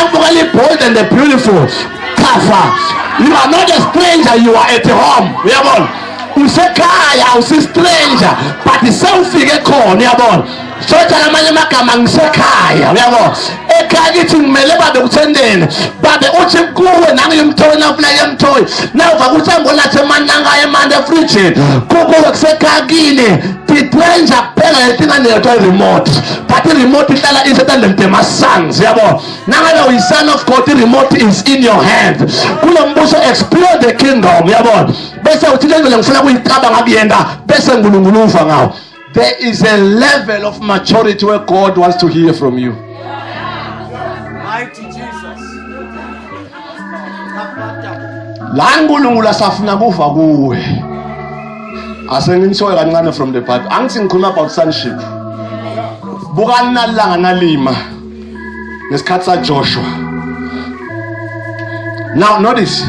Speaker 1: bold and the beautiful. Kafa. You are not a stranger, you are at home. Uyabona. Usekaya, usi stranger, but the self-figure call uyabona. So tell makama ngisekhaya uyabona. Ekhaya kithi ngimele babe kuthendeni. Babe uthi kuwe nangu yomthoyi nafuna yomthoyi. Now vakuthamba lathe mananga emande frigid. Kukuwe kusekhaya kini. Titwenja phela letinga neto remote. But the remote ihlala isethandeni tema sons uyabona. Nangabe uyi son of God, the remote is in your hand. Kulo mbuso explore the kingdom uyabona. Bese uthi ngeke ngifuna kuyicabanga kuyenda bese uNkulunkulu uva ngawo. There is a level of maturity where God wants to hear from you.
Speaker 3: Mighty Jesus.
Speaker 1: La uNkulunkulu asafuna kuva kuwe. Asenginisoya kancane from the Bible. Angithi ngikhuluma about sonship. Buka nalanga nalima ngesikhathi sa Joshua. Now notice.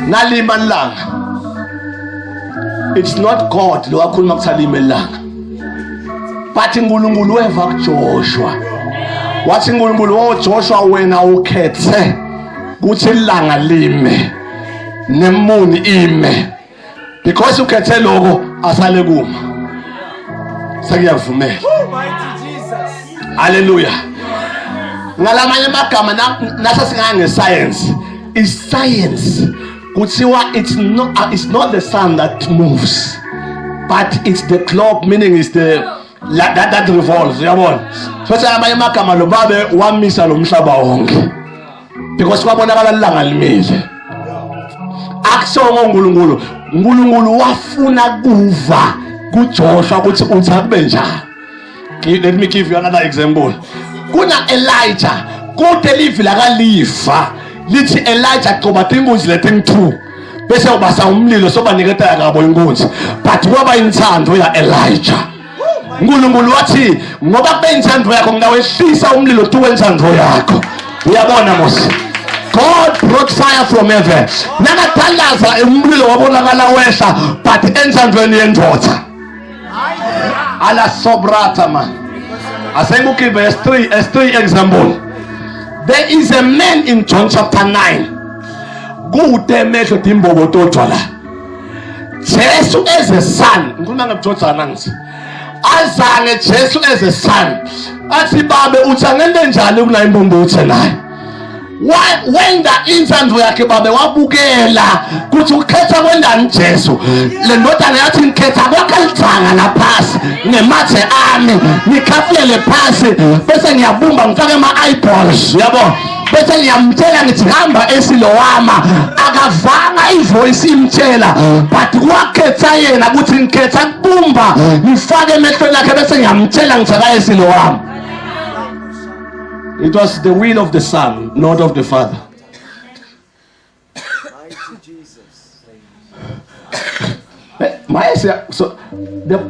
Speaker 1: Nalima nalanga. It's not God lo akhuluma kuthalima elanga. But uNkulunkulu weva kuJoshua. Wathi uNkulunkulu wo Joshua wena ukhethe kuthi ilanga lime nemuni ime. Because ukhethe lokho asale kuma. Sekuyavumela.
Speaker 3: Mighty Jesus.
Speaker 1: Hallelujah. Ngalamanye amagama nasa singange science. Is science. Kuthiwa it's not the sun that moves, but it's the clock, meaning it's the that revolves. Yabona. So amanye amagama lo babe wamisa lo mhlaba wonke. Because kwabonakala ilanga limile. Akusongo uNkulunkulu wafuna kuva kuJoshua ukuthi uthabe njani. Let me give you another example. Kuna Elijah kude livi lakalifa lithi Elijah qoba inkunzi lethi-2 bese ubasa umlilo sobaniketa yakabo inkunzi, but kwaba inthando ya Elijah. uNkulunkulu wathi ngoba kube inthando yakho ngingawehlisa umlilo tu wenthando yakho. Uyabona mos, God brought fire from heaven. Nakathandaza umlilo wabonakala wehla, but enthandweni yendoda ala sobrata man. Asengukive S3 example. There is a man in John chapter 9. Kude mehlo dimbobo totwala. Jesu as a son. Ngikhuluma ngeBjordana ngithi. Azange Jesu as a son. Athi babe uthangende njani kuna imbombo uthe naye. When the inthando yakhe babe wabukela kuthi ukhetha kwendani Jesu. Le ndodana yathi ngikhetha kwakalithanga laphasi ngemathe ami ngikhafulele phasi bese ngiyabumba ngifake ama-eyeballs yabo bese ngiyamtshela ngithi hamba eSilowama. Akavanga ivoice imtshela, but wakhetha yena ukuthi ngikhetha kubumba ngifake emehlweni akhe bese ngiyamtshela ngithi aka eSilowama. It was the will of the Son, not of the Father.
Speaker 3: Mighty Jesus.
Speaker 1: So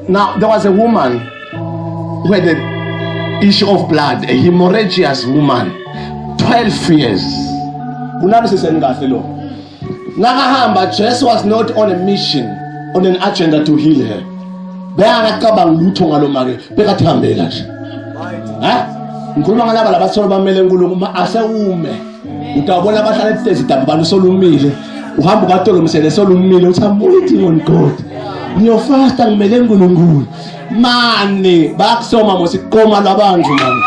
Speaker 1: now there was a woman who had an issue of blood, a hemorrhagious woman, 12 years. Nakahamba, Jesus was not on a mission, on an agenda to heal her. Ngikhuluma ngalaba labatholo bamele uNkulunkulu asewume. Utawubona abahlala etezi daba abantu solumile. Uhamba kwaTolo umsele solumile uthi I'm waiting on God. Ngiyofasta ngimele uNkulunkulu. Mane bakusoma mosikoma labantu manje.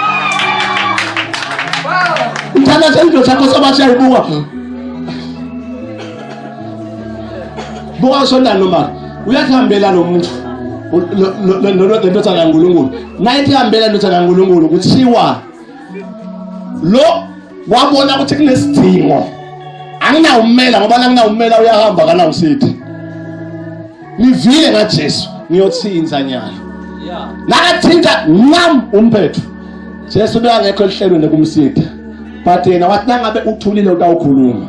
Speaker 1: Umthandaze indlovu yakho sobathi ayibuka. Buka sonana noma uyathambela lo muntu. Lo ndoda kaNkulunkulu. Nayithi ihambela ndoda kaNkulunkulu kuthiwa lo wabona ukuthi kunesidingo. Anginawumela ngoba anginawumela uyahamba kana usithi. Nivile ngaJesu ngiyothinza nyalo. Yeah. Nakathinta nam umphetho. Jesu bekangekho elihlelweni kumsitha. But yena wathi nangabe uthulile utawukhuluma.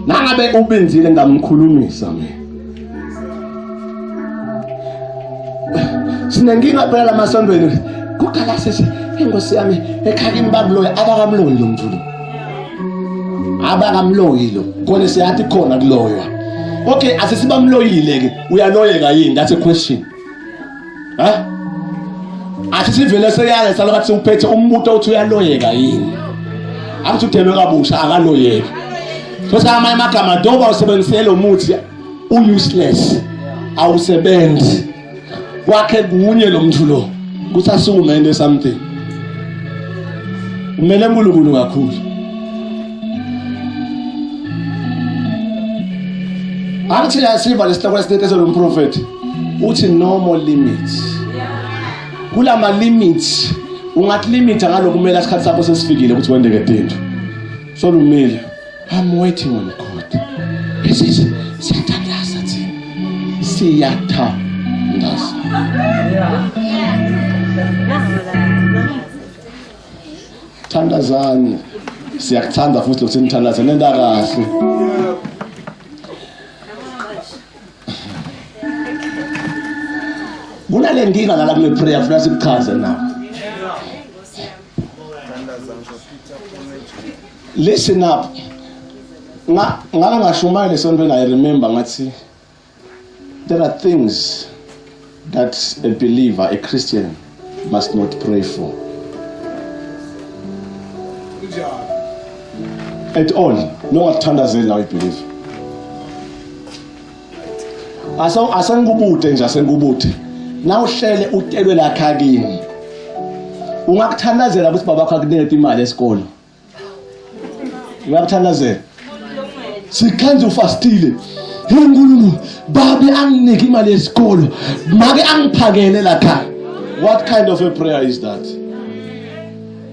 Speaker 1: Nangabe ubenzile ngamkhulumisa mina. Sinenkinga phela masondweni. Kukhala sese ingosi yami ekhakini babuloyi abakamloyi lo muntu lo. Abakamloyi lo. Khona siyathi khona kuloywa. Okay, asesibamloyile ke uyaloyeka yini? That's a question. Huh? Asisivele seyale salokathi uphethe umbuto uthi uyaloyeka yini? Akuthi udelwe kabusha akaloyeka. Sosa amanye amagama doba usebenzisele lo muthi useless. Awusebenzi. Kwakhe kunye lo muntu lo. Kusasukume into something. Umele uNkulunkulu kakhulu. Athi yasiva lesihloko esithethe lo prophet uthi no more limits. Kula ma limits ungathi limit ngalokumela isikhathi sakho sesifikile ukuthi wendeke into. So lumile. I'm waiting on God. Isize siyathandaza thina. Siyathandaza. Thandazani. Siyakuthanda futhi lokho senithandaza nenda kahle. Kunale ndinga ngala kule prayer funa sikuchaze nawo. Listen up. Ngala ngashumayile sontweni I remember ngathi there are things that a believer, a Christian must not pray for. Good job. At all. No athandazeli now I believe. Asengubuthe nje asengubuthe. Now uhlele utelwe la khakini. Ungakuthandazela ukuthi baba wakho akunikeza imali esikolo. Uyakuthandazela. Sikhanze ufastile. Hey Nkulunkulu, babe anginike imali esikolo. Make angiphakele la khaya. What kind of a prayer is that?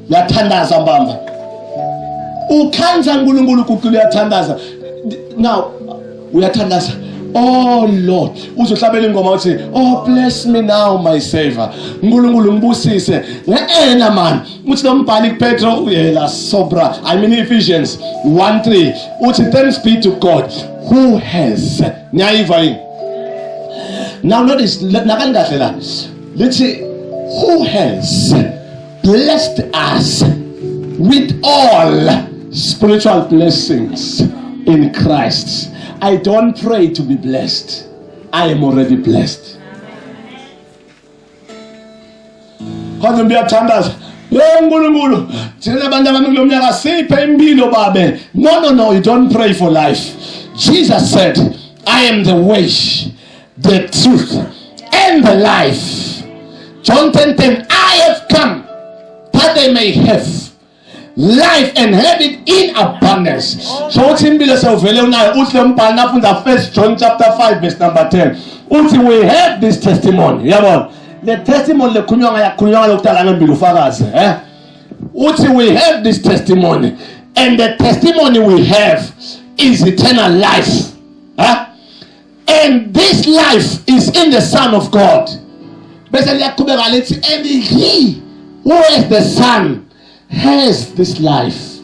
Speaker 1: Uyathandaza mbamba. Ukhanza Nkulunkulu ukuthi uyathandaza. Now uyathandaza. Oh Lord, uzohlabela ingoma uthi, oh bless me now my Savior. Nkulunkulu ngibusise. Ngeena man, uthi lombhali kuPetro uyela sobra. I mean Ephesians 1:3. Uthi thanks be to God who has. Nyayiva yini? Now notice nakangahle la. Let's who has blessed us with all spiritual blessings in Christ. I don't pray to be blessed. I am already blessed. Kodwa ngiyathandaza. Nkulunkulu, thina abantu abami kulomnyaka siphe impilo babe. No, you don't pray for life. Jesus said, I am the way, the truth, and the life. John 10:10, I have come that they may have life and have it in abundance. So what's in Bible sevele unayo uthi lombhalo nafunda 1 John chapter 5 verse number 10. Uthi we have this testimony. Yabona. Le testimony lekhunywa lokutala ngempilo ufakaze, Uthi we have this testimony and the testimony we have is eternal life. And this life is in the Son of God. Bese liyaqhubeka lithi and he who is the Son has this life.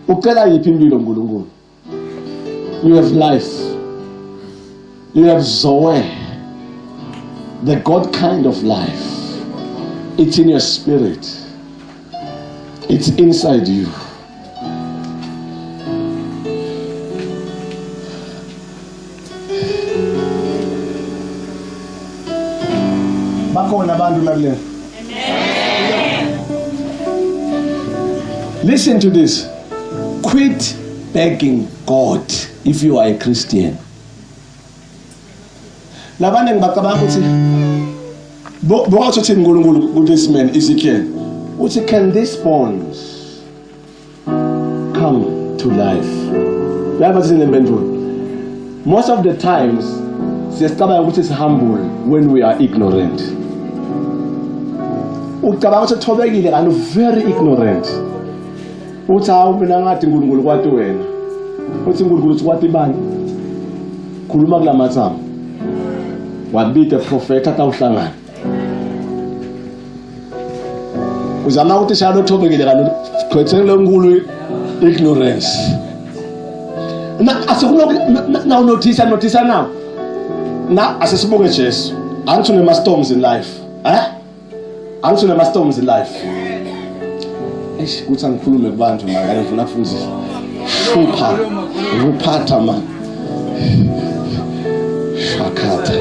Speaker 1: Ukela yiphi impilo Nkulunkulu? You have life. You have Zoe. The God kind of life. It's in your spirit. It's inside you. Bakhona abantu la kule. Listen to this. Quit begging God if you are a Christian. Labane ngibacabanga ukuthi What you think with this man Ezekiel? What can these bones come to life? We have seen in bedroom. Most of the times, which is humble when we are ignorant. And very ignorant. Wabite profeta tawuhlangana uzama ukuthi shalo thobekile kanti khwethele nkulu ignorance na asikulo now notice now asisibuke Jesu angithune ma storms in life angithune ma storms in life kuthi angikhulume kubantu manje ngifuna ukufundisa hlupha ukuphatha man shakata.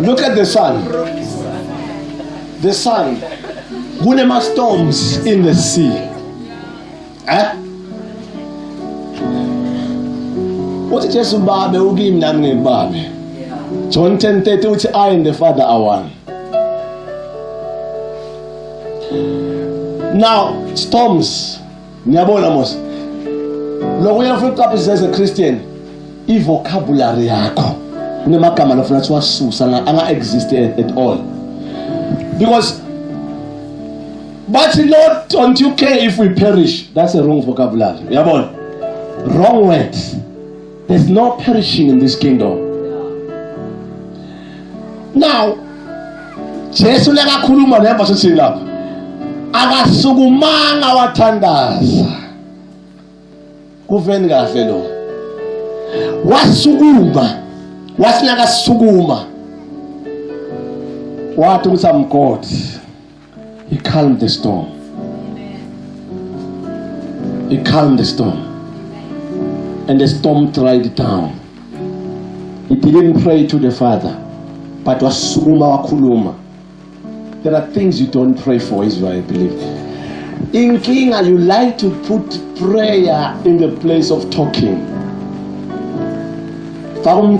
Speaker 1: Look at the sun. The sun. Gunema storms in the sea. What is Jesus babe ugim nami babe. John 10:30 which I and the Father are one. Now storms. Ngiyabona mos. Lokho uyafika as a Christian. I-vocabulary yakho kunemagama lofuna siwasusa anga exist at all, because but Lord, don't you care if we perish? That's a wrong vocabulary. Yabona, wrong words. There's no perishing in this kingdom. Now Jesu lekakhuluma nemba sothi lapha akasukumanga wathandaza kuveni kahle lo wasukuma wasinaka sukuma wathi ukuthi I'm God. He calmed the storm. He calmed the storm and the storm died down. He didn't pray to the Father but wasukuma wakhuluma. There are things you don't pray for, Israel, I believe. In King, you like to put prayer in the place of talking. Don't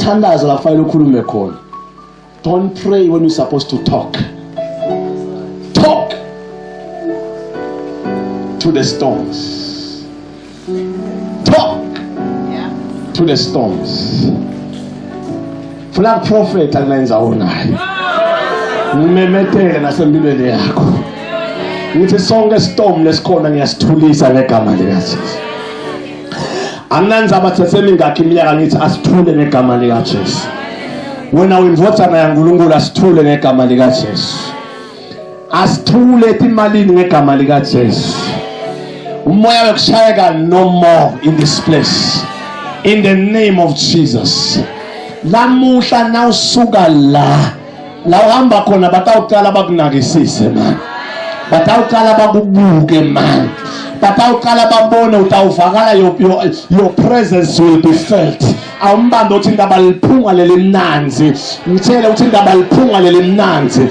Speaker 1: pray when you're supposed to talk. Talk to the storms. Talk to the storms. Flag prophet and Nimemetele nasempilweni yakho. Ngithi sonke storm lesikhona ngiyasithulisa ngegama lika Jesu. Ananza abathethemi ngakho iminyaka ngithi asithule ngegama lika Jesu. Wena uyimvothana yaNkulunkulu asithule ngegama lika Jesu. Asithule emalini ngegama lika Jesu. Umoya wekushayeka no more in this place. In the name of Jesus. Lamuhla nawusuka la uhamba khona batawuqala bakunakisise man, batawuqala bakubuke man, batawuqala babone utawuvakala, your presence will be felt. Awumbambe uthi indaba liphunga lelimnanzi, ngithele uthi indaba liphunga lelimnanzi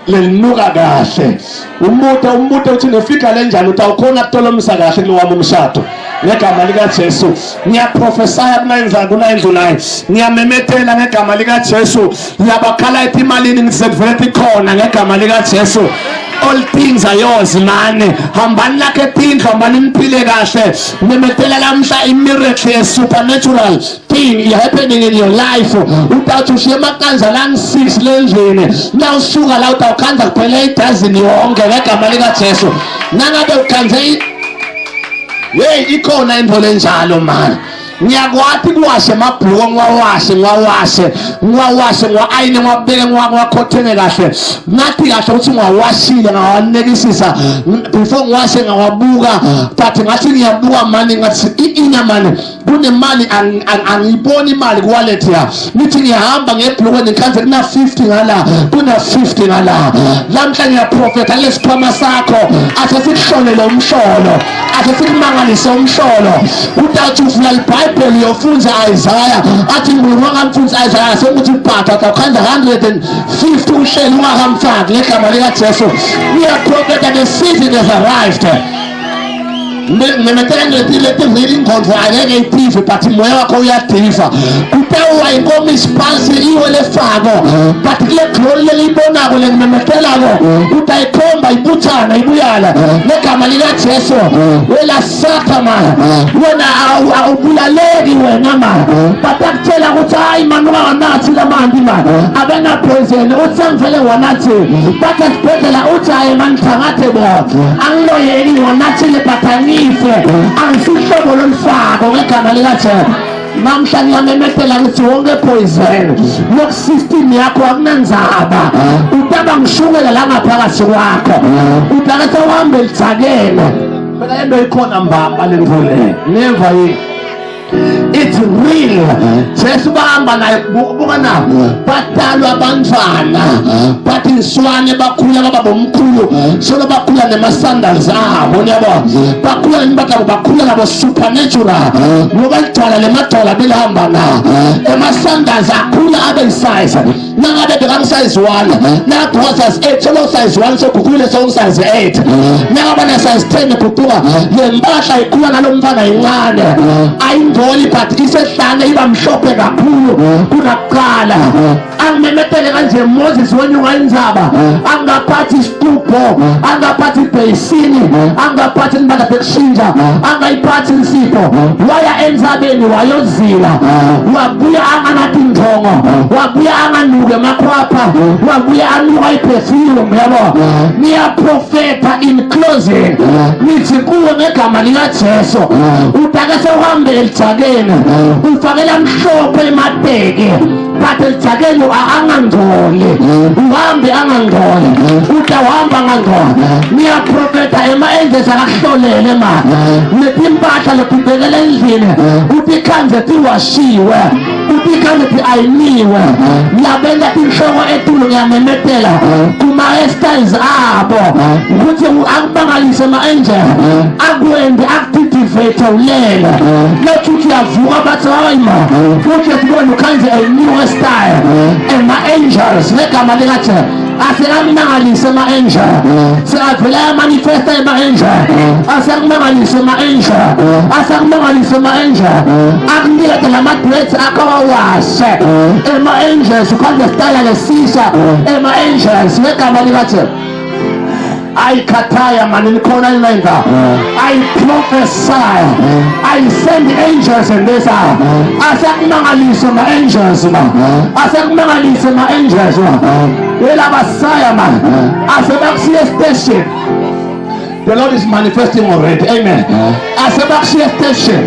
Speaker 1: lelinuka kahle. Umuntu uthi nefika lenjani utawukhona kutolomisa kahle kulowami umshado ngegama lika Jesu. Ngiyaprophesya kunayindlulayo, ngiyamemetela ngegama lika Jesu. Ngiyabakhala ethi imalini ngisedvele ikhona ngegama lika Jesu. All things are yours man. Hambani lakhe etindlu, hambani niphile kahle. Memetela lamhla miracle, a supernatural thing is happening in your life. Utawuthi ushiye makanza lang6 lendlini, nawusuka la utawukhanza kuphela idazini yonke ngegama lika Jesu. Nangabe ukhanze ikhona into lenjalo man. Ngiyakwathi kuwashe amabhuku ngiwawashe ngiwa-ayine ngiwabeke ngiwakhothene kahle. Ngathi kahle ukuthi ngiwawashile ngawanekisisa before ngiwashe ngawabuka, but ngathi ngiyabuka mani ngathi inyamani kunemali angiyiboni imali kuwallet ya. Nithi ngiyahamba ngebhlukweni ngikhanze kuna 50 ngala, kuna 50 ngala. Lamhla ngiyaprofetha lesikhwama sakho ase sikuhlolele umhlolo, ase sikumangalise umhlolo. Utawuthi ufuna iBhayibheli yofunza Isaiah, athi ngiwangamfunza Isaiah sekuthi ubhatha akakhanza 150 uhleli ungakamfaki ngegama lika Jesu. We are prophet that the season has arrived. Ngimetela ngileti vili ngondvo angeke itife but moya wakho uyatifa. Kutawuwa inkomishi phansi iwe lefako but kule glory lelibonako lengimemetelako utayikhomba ibuthana ibuyala negama lika Jesu wela sakama wena awubulaleki wena ma batakutshela ukuthi hayi mani ungawanathi lamanti ma abengaphezeni uthi sengivele wanathi bathi esibhedlela uthi hayi mani thakathe bo angiloyeki wanathile bathangife angisihlobo lomfako ngegama lika Jesu. Namhla ngiyamemetela ngithi wonke poison yok system yakho akunanzaba utaba ngishungela la ngaphakathi kwakho utakathe uhambe lithakele phela into ikhona mbamba lendvule never yi it's real. Jesu bahamba naye buka na batalwa abantwana bathi inswane bakhula baba bomkhulu solo bakhula nema-sandals abo uyabona bakhula nibatabo bakhula nabo supernatural ngoba ligcwala lemadola belihamba na ama-sandals akhula abe isize nangabe bekangu-size 1 nakugqoka size 8 solo size 1 sogukhulile soku-size 8 nangaba na-size 10 guquka le mpahla ikhula nalo mfana yincane ayingoli but isehlane iba mhlophe kakhulu kunakuqala. Angimemetele kanje Moses wenyuka indzaba angaphathi isitubho angaphathi ibhesini angaphathi imbala bekushinja angayiphathi insipho waya enzabeni wayozila wabuya anganathi ndongo wabuya anganuke makhwapha wabuya anuka iperfume yabo. Niyaprofeta in closing nithi kuwe ngegama lika Jesu utakase uhambe elithakeni ufakela mhlophe emateke but elithakeni angangcoli uhambe angangcoli utawuhamba angangcoli. Niyaprofeta ema-angels akahlolele ma netimpahla letibekele endlini uthi khanze tiwashiwe uthi khanze ti-ayiniwe labenda tinhloko etulo ngiyamemetela kuma-hairstyles abo ukuthi akubangalise ama-angel akwenze akutivate ulele lothi uthi uyavuka bathi hayima futhi esibone ukhanze a new style ema-angels negama likathi asekakumangalise ama-angel sekavela yamanifesta ema-angel asekumangalise ama-angel asekumangalise ama-angel akunikete lama-dreads akawawashe ema-angels ukhanze style lesisha ema-angels negama likathi I kataya manilikona ilenga. I prophesy. I send angels in this hour. Asakumangalisa ma angels ma. Asakumangalisa ma angels ma. Ela basaya ma. Asabakusiya station. The Lord is manifesting already. Amen. Asabakusiya station.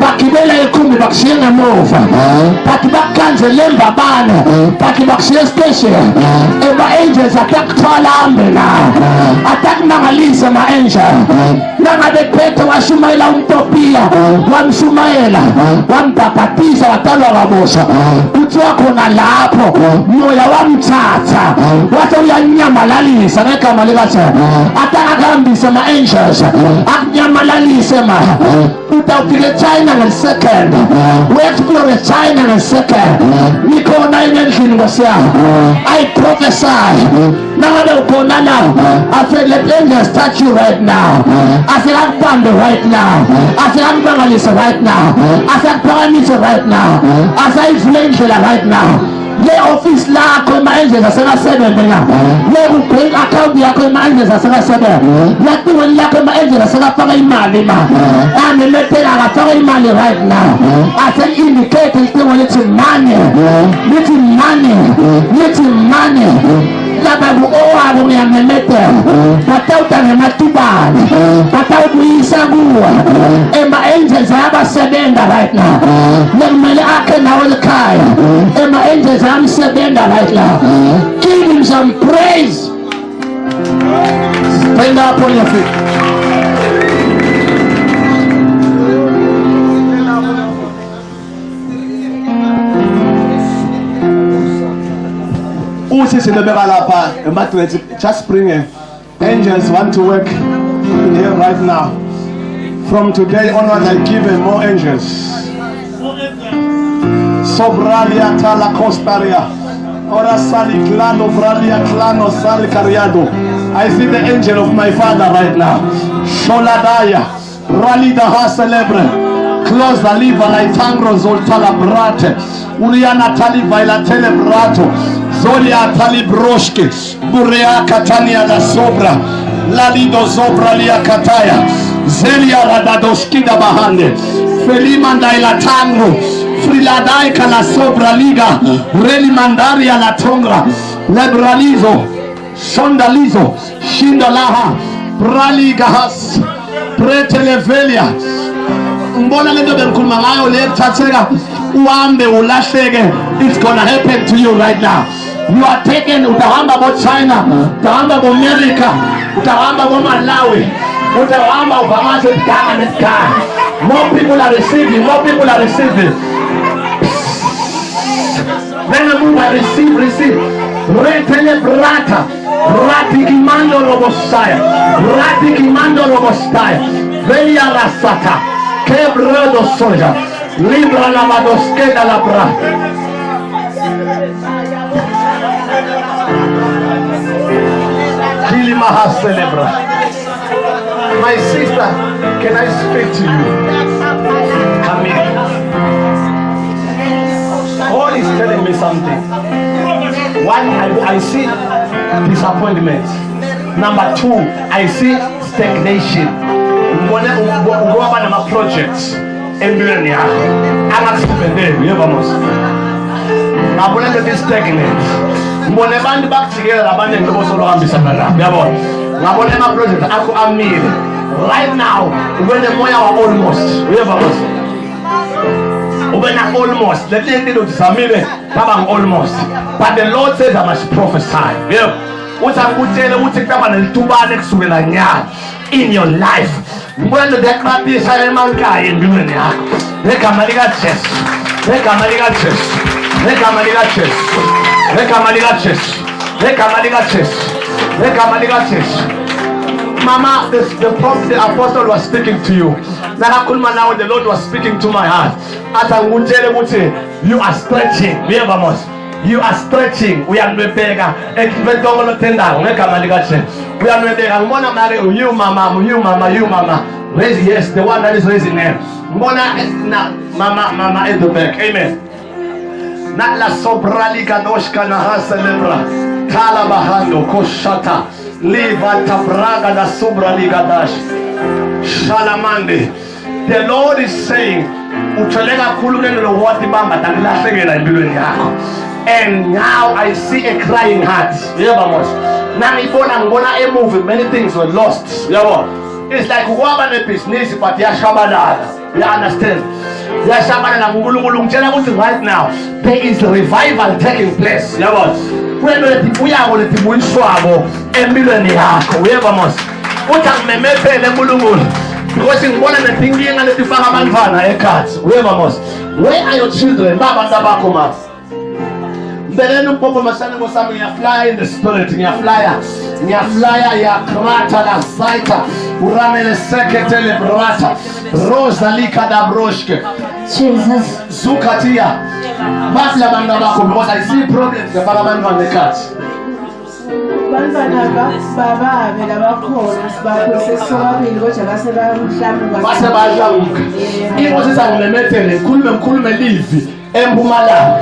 Speaker 1: Bakibela ekumi bakusiya na move. Bakibakanje lemba bane. Bakibakusiya station. Eba angels atakutwala ambena. Atakumangalisa ma angel. Nangabe Petro washumayela umtopia. Wamshumayela. Wambapatisa watalwa kabosha. Uthi wakhona lapho. Moya wamthatha. Wathi uyanyamalalisha ngegama likathi. Atakahambisa ma angels. Akunyamalalise ma. Utawufika China nge-second. We-explore China nge-second. Nikhona endlini ngosiyami. I prophesy. Nangabe ukhona now. I said let angels touch you right now. I said akubambe right now. I said akubangalise right now. I said akuphakamise right now. I said ayivule indlela right now. Le office lakho ema-angels asekasebenze na le ku-bank account yakho ema-angels asekasebenze lacingweni lakho ema-angels asekafaka imali ma amemetela akafaka imali right now aseli-indicate licingo lithi money lithi money lithi money lababu owabo ngiyamemetela batawuta ngematubane batawubuyisa kuwa ema-angels ayabasebenza right now lekumele akhe nawe likhaya ema-angels ayamsebenza right now. Give him some praise. Stand up on your feet. Just bring it. Angels want to work in here right now. From today onward, I give him more angels. Sobralia tala costaria. Ora sali clano bralia clano sali cariado. I see the angel of my father right now. Sholadaya. Ralida ha celebre. Close the liver like tangro zoltala brate. Uriana taliva ila telebrato. Zolia talibroshke. Burea katania la sobra. Lalido zobra lia kataya. Zelia radadoskida bahande. Felimanda ila tangro. Friladai kala sobra liga. Relimandaria la tongra. Lebralizo. Shondalizo. Shindalaha. Praligahas. Pretelevelia. Mbona lento bengikhuluma ngayo lethatheka uhambe ulahleke. It's gonna happen to you right now. You are taken. Utahamba bo China, utahamba bo America, utahamba bo Malawi, utahamba uvamaze Ghana nesigana. More people are receiving. More people are receiving. Then the move I receive. Retele brata. Ratikimando robostaya. Ratikimando robostaya. Velia rasata. Quebrado soja. Libra la madosqueda la bra. Kilimaha celebra. My sister, can I speak to you? Come in. God is telling me something. One, I see disappointment. Number two, I see stagnation. Ngoba nama projects empilweni yakho angakusebenzeli uyabona ngabona into stagnant. Ngibona abantu bakujikela abaningi bosolohambisana nabo uyabona. Ngabona ama projects akho amile right now. Ubene moya wa almost uyabona. Ubena almost let me tell you samile tabang almost, but the Lord says I must prophesy. Yeah. Uthangutshele ukuthi kutaba nelitubane kusukela nyaka in your life. Ngibona ndekrabisa emankaya empilweni yakho. Ngegama lika Jesu. Ngegama lika Jesu. Ngegama lika Jesu. Ngegama lika Jesu. Ngegama lika Jesu. Ngegama lika Jesu. Mama, the prophet, the apostle was speaking to you. Nakakhuluma nawe, the Lord was speaking to my heart. Athangutshele ukuthi you are stretching. Uyabona? You are stretching. Uyanwebeka ekubetongolo tendanga ngegama lika Jesu. Uyanwebeka ngibona manje you mama. Raise yes, the one that is raising them. Ngibona mama at the back. Amen. Na la sobrali kadoshka na haselebra. Kala bahando koshata. Liva tabraga da sobrali gadash. Shalamande. The Lord is saying, uchalega kulunelo lo wati bamba takilahlekela empilweni yakho. And now I see a crying heart. Ngibona a movie, many things were lost. It's like ukwaba business but yashabalala. You understand? Yashabalala ngulunkulu ngitshela ukuthi right now there is revival taking place. Uyabona? Kwelo letibuyako letibuyiswako empilweni yakho. Uyabona? Uthi angimemethele uNkulunkulu. Because ngibona netinkinga letifaka abantwana ekhaya. Uyabona? Where are your children? Baba ntabakho mama. Mbeleni mpopo masana ngosami ngiyafly in the spirit, ngiyaflya ya krata la saita uramele seketele brata rosa lika da broshke Jesus zukatia bafla banga bakho because I see problems ngabaka abantwana ekhaya. Bantwana baba vela bakhona sibakho sesobabili kodwa base bayahlamuka. Inkosi sangimemethele ngikhulume livi eMpumalanga,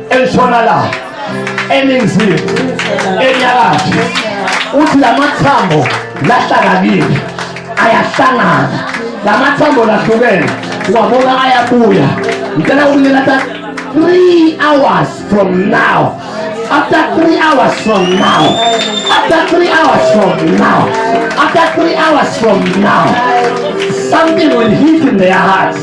Speaker 1: eNtshonalanga, eNingizimu, eNyakatho. Uthi lamathambo lahlangabili ayahlangana, lamathambo lahlukene wabona ayabuya. Ngicela ukulela 3 hours from now. After 3 hours from now, after 3 hours from now, after 3 hours from now, something will hit in their hearts.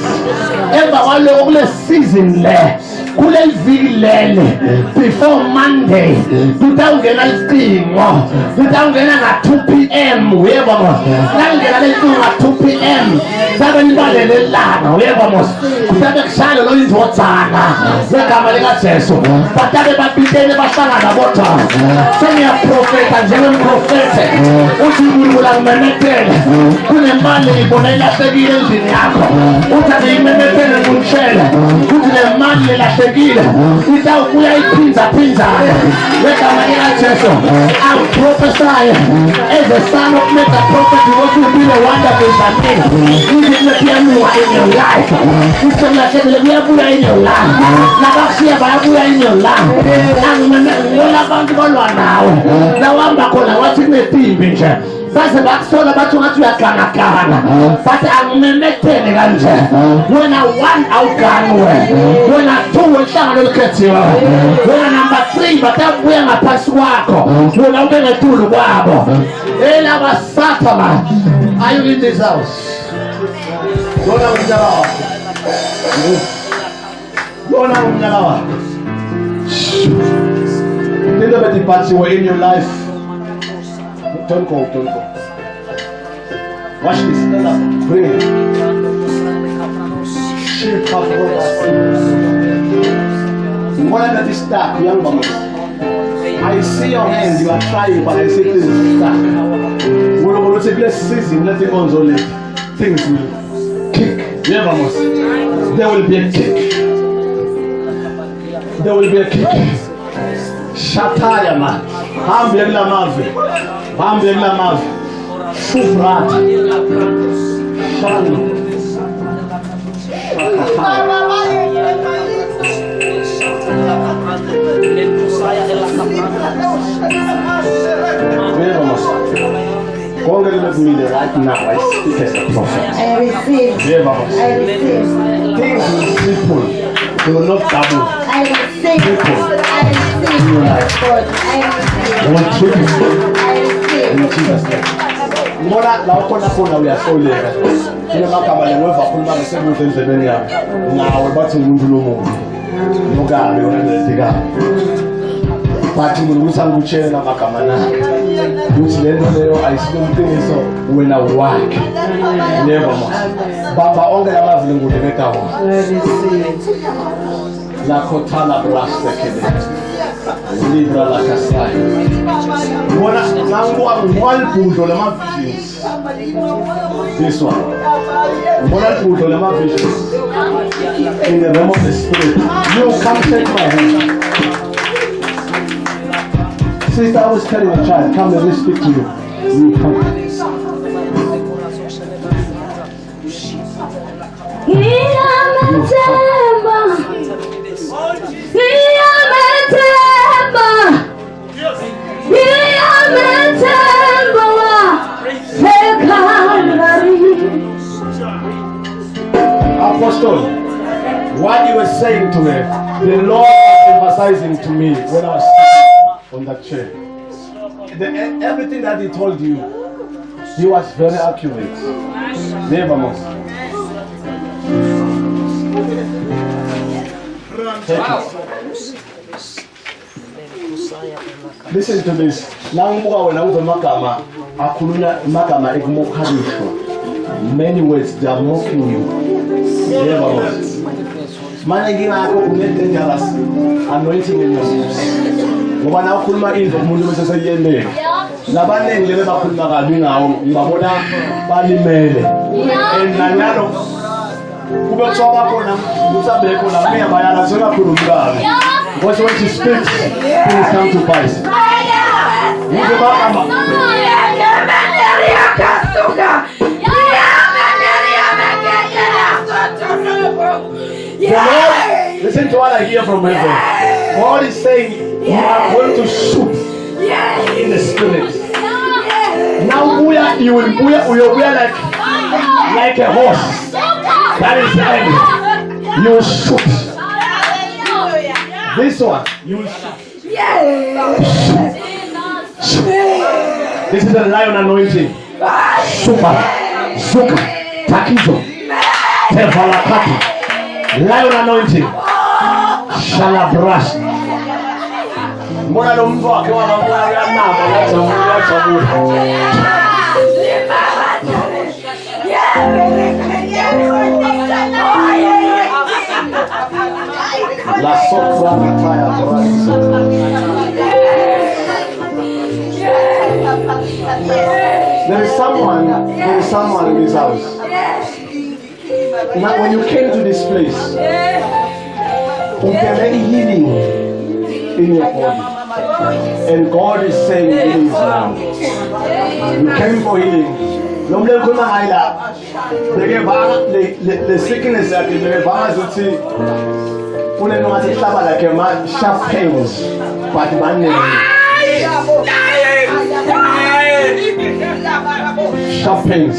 Speaker 1: Emba kwalo kule season le, kule viki lele, before Monday, tutawungena icingo, tutawungena nga 2 p.m. uyabona, nangena lecingo nga 2 p.m. sabe nibalele lana uyabona, kutabe kushaya lo indvodzana ngegama lika Jesu, batabe babitene bahlangana bodwa. Sengiyaprofeta njengomprofete uthi uNkulunkulu angimemethele kunemali ibona ilahlekile endlini yakho, uthi angimemethele ngumshele uthi le mali elahlekile itawubuya iphinza legama likaJesu. I'm prophesying as the son of man, the prophet, what will be the wonderful thing. Even if you are in your life, you can not say that we are in your life. Nabashia Babuya in your life. And when you are going to go on now, now I'm back on watching the TV. Sasa bakusola bathu ngathi uyahlangakana but angimemethele kanje wena 1 awuganwe wena 2 wehlangano likhethiwe wena number 3 batabuya ngaphansi kwakho wena ube ngetulu kwabo elaba sathana. Are you in this house? Lona umnyaka think about the parts you were in your life. Don't go. Watch this. Stand up. Bring it. More than this stuck, young woman. I see your hands. You are trying, but I see things stuck. We'll say, let's season. Let it go. Things will kick. Yeah, vamos. There will be a kick. There will be a kick. Shataya man. Hambela mavi. Shufrat. Shani. Congregate with me right now. I speak as a prophet.
Speaker 4: I receive.
Speaker 1: Things will simple. They will not double.
Speaker 4: I receive.
Speaker 1: Mbona la ukona uyasoleka kule magama leweva khuluma ngesebuzo endlebeni yakho nawe bathi umuntu lomuntu nokabe onendeka bathi umuntu usangutshela amagama na uthi lento leyo ayisinomqiniso wena wakhe never must baba onke lamavili ngudeketawo la kotala brasekele libra la kasai bona nangoa one budo lama visions. This one bona budo lama visions in the realm of the spirit. You come take my hand. Sister, I was carrying a child. Come, let me speak to you. You come. Apostle, what you were saying to her, the Lord was emphasizing to me when I was sitting on that chair. Everything that he told you, he was very accurate. Never must. Listen to this. Many words, they are mocking you. Never must. Dangerous anointing in your lips. Ngoba na ukhuluma indlu umuntu bese seyiyendele. Labanengi lebe bakhuluma kabi ngawo ngibabona balimele. Enanyalo kube kuthiwa khona uthambe khona mina bayala sekakhuluma kabi. Because when she speaks, things come to pass. Listen to what I hear from heaven. God is saying you are going to shoot in the spirit. Now you will be like a horse. That is ready. You will shoot. This one, you will shoot. This is a lion anointing. Super, Zuka, Takizo, Tevalakati. Lion anointing. Shalabrash. Mbona lo mtu wake wanamwona ya namba ya chakula. La sopra kataya brazo. There is someone in this house. Now when you came to this place, Get healing in your body. And God is saying healing is now. You came for healing. The sickness that is like a man, sharp pains, but man, sharp pains.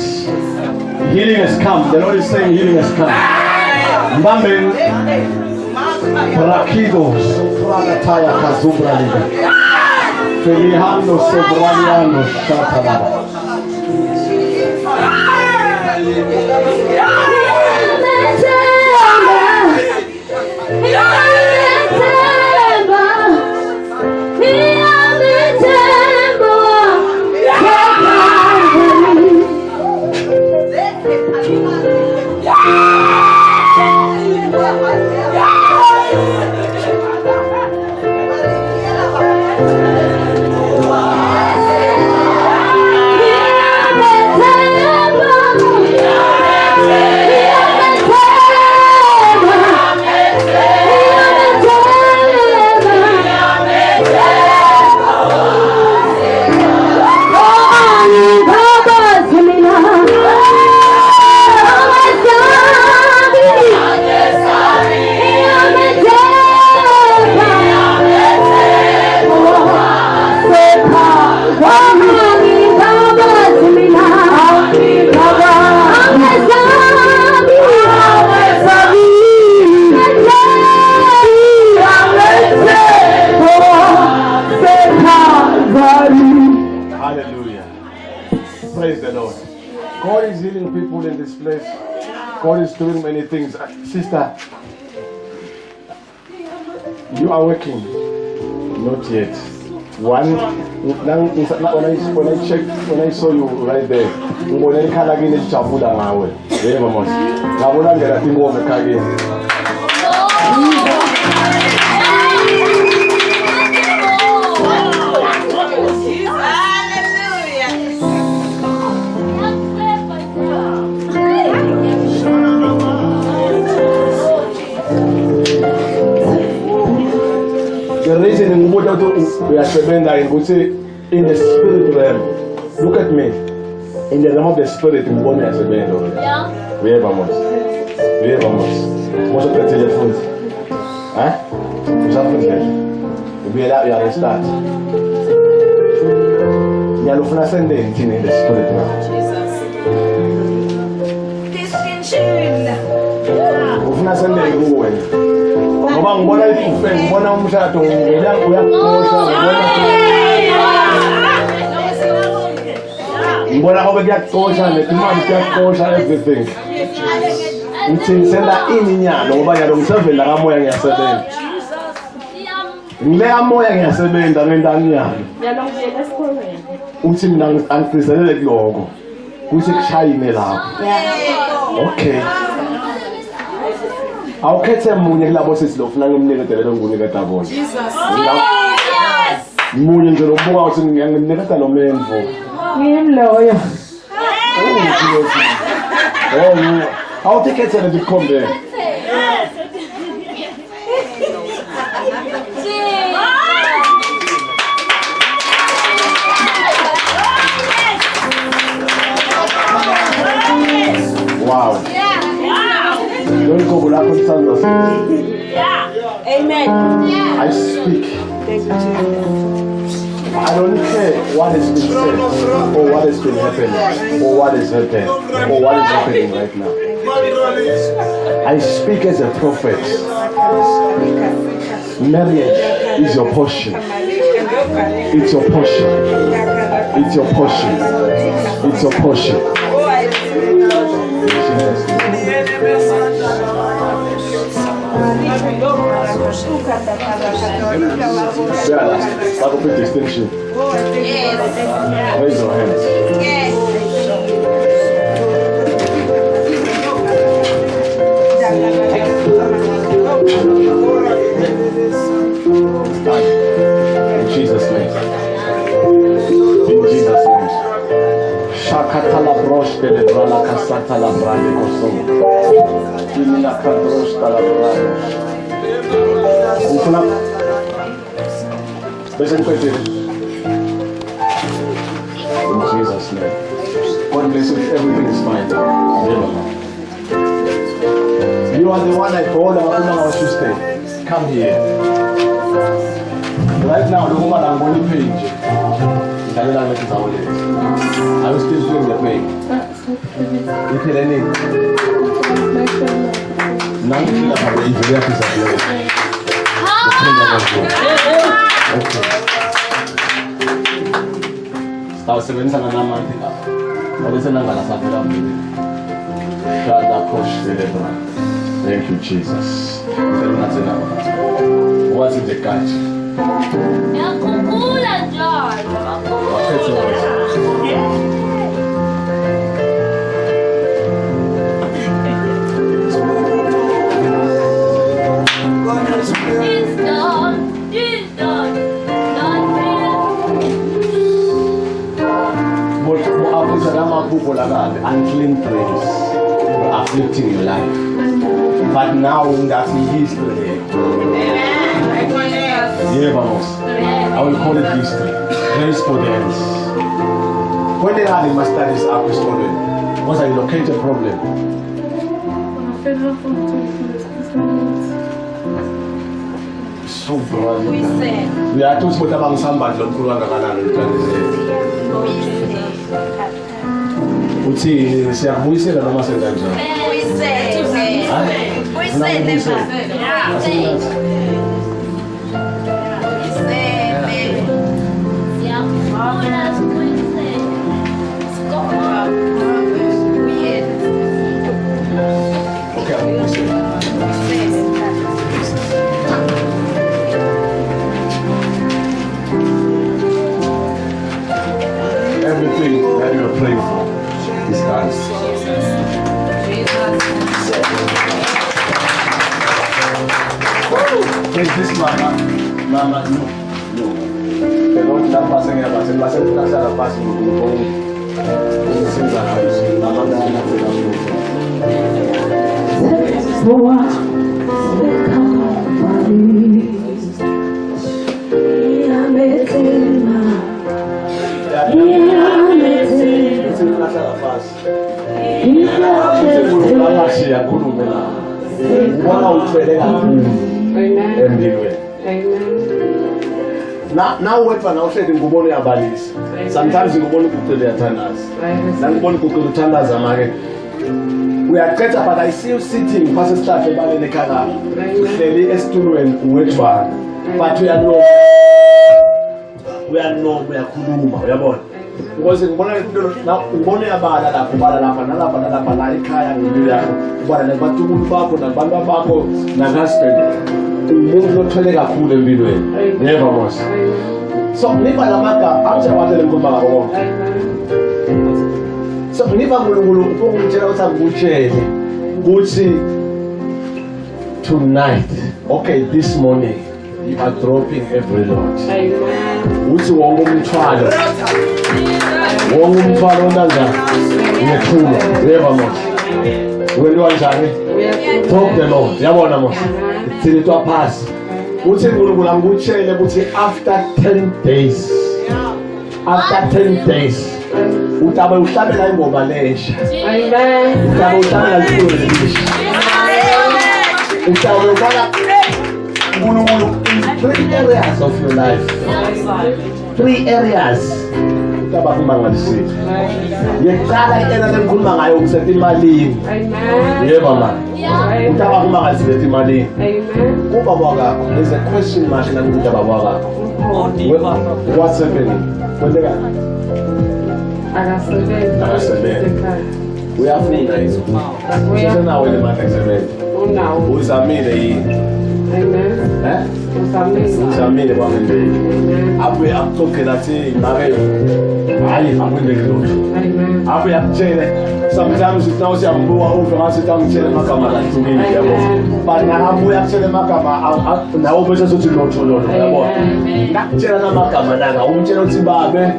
Speaker 1: Healing has come. The Lord is saying healing has come. Mamen, Rakido, Supranataya Kazubraliga, Felihando Sobraniano Shatanaba. God is doing many things. Sister, you are working. Not yet. One, when I saw you right there, the reason we are surrendering, we say in the spirit realm. Look at me. In the realm of the spirit, we want to surrender. We have a most. Most of the telephones. Huh? What's happening there? We are the start. You are looking at sending in the spirit now. Ufuna sending nguwe. Ngoba ngibona ifufe, ngibona umshado, ngibona ngoba kuyaqosha netimali kuyaqosha everything. Ngithi senda ininyalo ngoba nyalo ngisevela kamoya ngiyasebenza. Ngile amoya ngiyasebenza ngentani nyalo. Nyalo ngiyela esikolweni. Uthi mina angigcizelele kuloko. Kuthi kushayine lapho. Okay. Awukhethe munye kulabo sesilofuna ngimniketele lo nguniketa bona. Jesus. Munye nje lobuka ukuthi ngiyaniketa lo menvo. Ngimloyo. Awuthikethele ndikhombe. Wow. Amen. I speak. I don't care what has been said, or what has been happening, or what is happening, or what is happening right now. I speak as a prophet. Marriage is your portion. It's your portion. It's your portion. It's your portion. Start with distinction. Raise your hands. In Jesus' name. In Jesus' name. Shakatala brosh de brala kasata la brande koso. Kimina kadrosh la brande. Open up. Listen quickly. In Jesus' name. God bless you. Everything is fine. You are the one I told about our sister. Come here. Right now, the woman I'm going to page. I was still doing the pain. You feel any? Now you feel like a very piece of your Start seven and a man. Thank you, Jesus. What's in the catch? Unclean things were afflicting your life, but now that history, I will call it history. Grace for dance. When they had the master this apostolic, was a located problem. So good. We are too smart about somebody. Uti siyakubuyisela noma senza njani? Everything that you are praying for is done. Praise this mama, no. The Lord is not passing here, but the Lord is passing through. Now wait for now trading ngubone abalisi. Sometimes ngubone ukuthe yathandaza. Ngubone ukuthandaza manje. We are great, but I see you sitting past the start ebaleni ekhaya. Uhleli esitulweni uwethwana. But we are uyakhuluma uyabona. Because ngibone abala lapha la ekhaya ngempilo yakho. Ubona nabantu bakho nabantu bakho na-husband. Umuntu othwele kakhulu empilweni. Never was. So niba lamagama amshawathele ngomba ngabo. So niba uNkulunkulu ukungitshela ukuthi angikutshele ukuthi tonight, okay, this morning you are dropping every load. Uthi wonke umthwalo onanga ngekhulu never was. Wena kanjani? Talk the Lord. Yabona mos. Thini twa pass. Uthi uNkulunkulu angikutshele ukuthi after 10 days. After 10 days. Utabe uhlabela ingoma lesha. Amen. Utabe uhlabela iculo lesha. Utabe ubala uNkulunkulu in 3 areas of your life. 3 areas. Utabe kumangalisile. Yecala ena lengikhuluma ngayo ukusetha imali. Amen. Yebo man. Utabe kumangalisile imali. Amen. Kuba kwakho there's a question mark na kuba kwakho. What's happening? Kwendeka akasebenza uyafunda hizo tena wewe mata experiment uzamile yini uzamile kwa mbele hapo akutoke nathi mare hayi amwende lutho hapo yakutshele sometimes now siyambuka uvanga sitamtshele magama lahlukile yabo bana hapo yakutshele magama nawo bese sothi lotho yabona ngakutshela namagama nanga umtshela uthi babe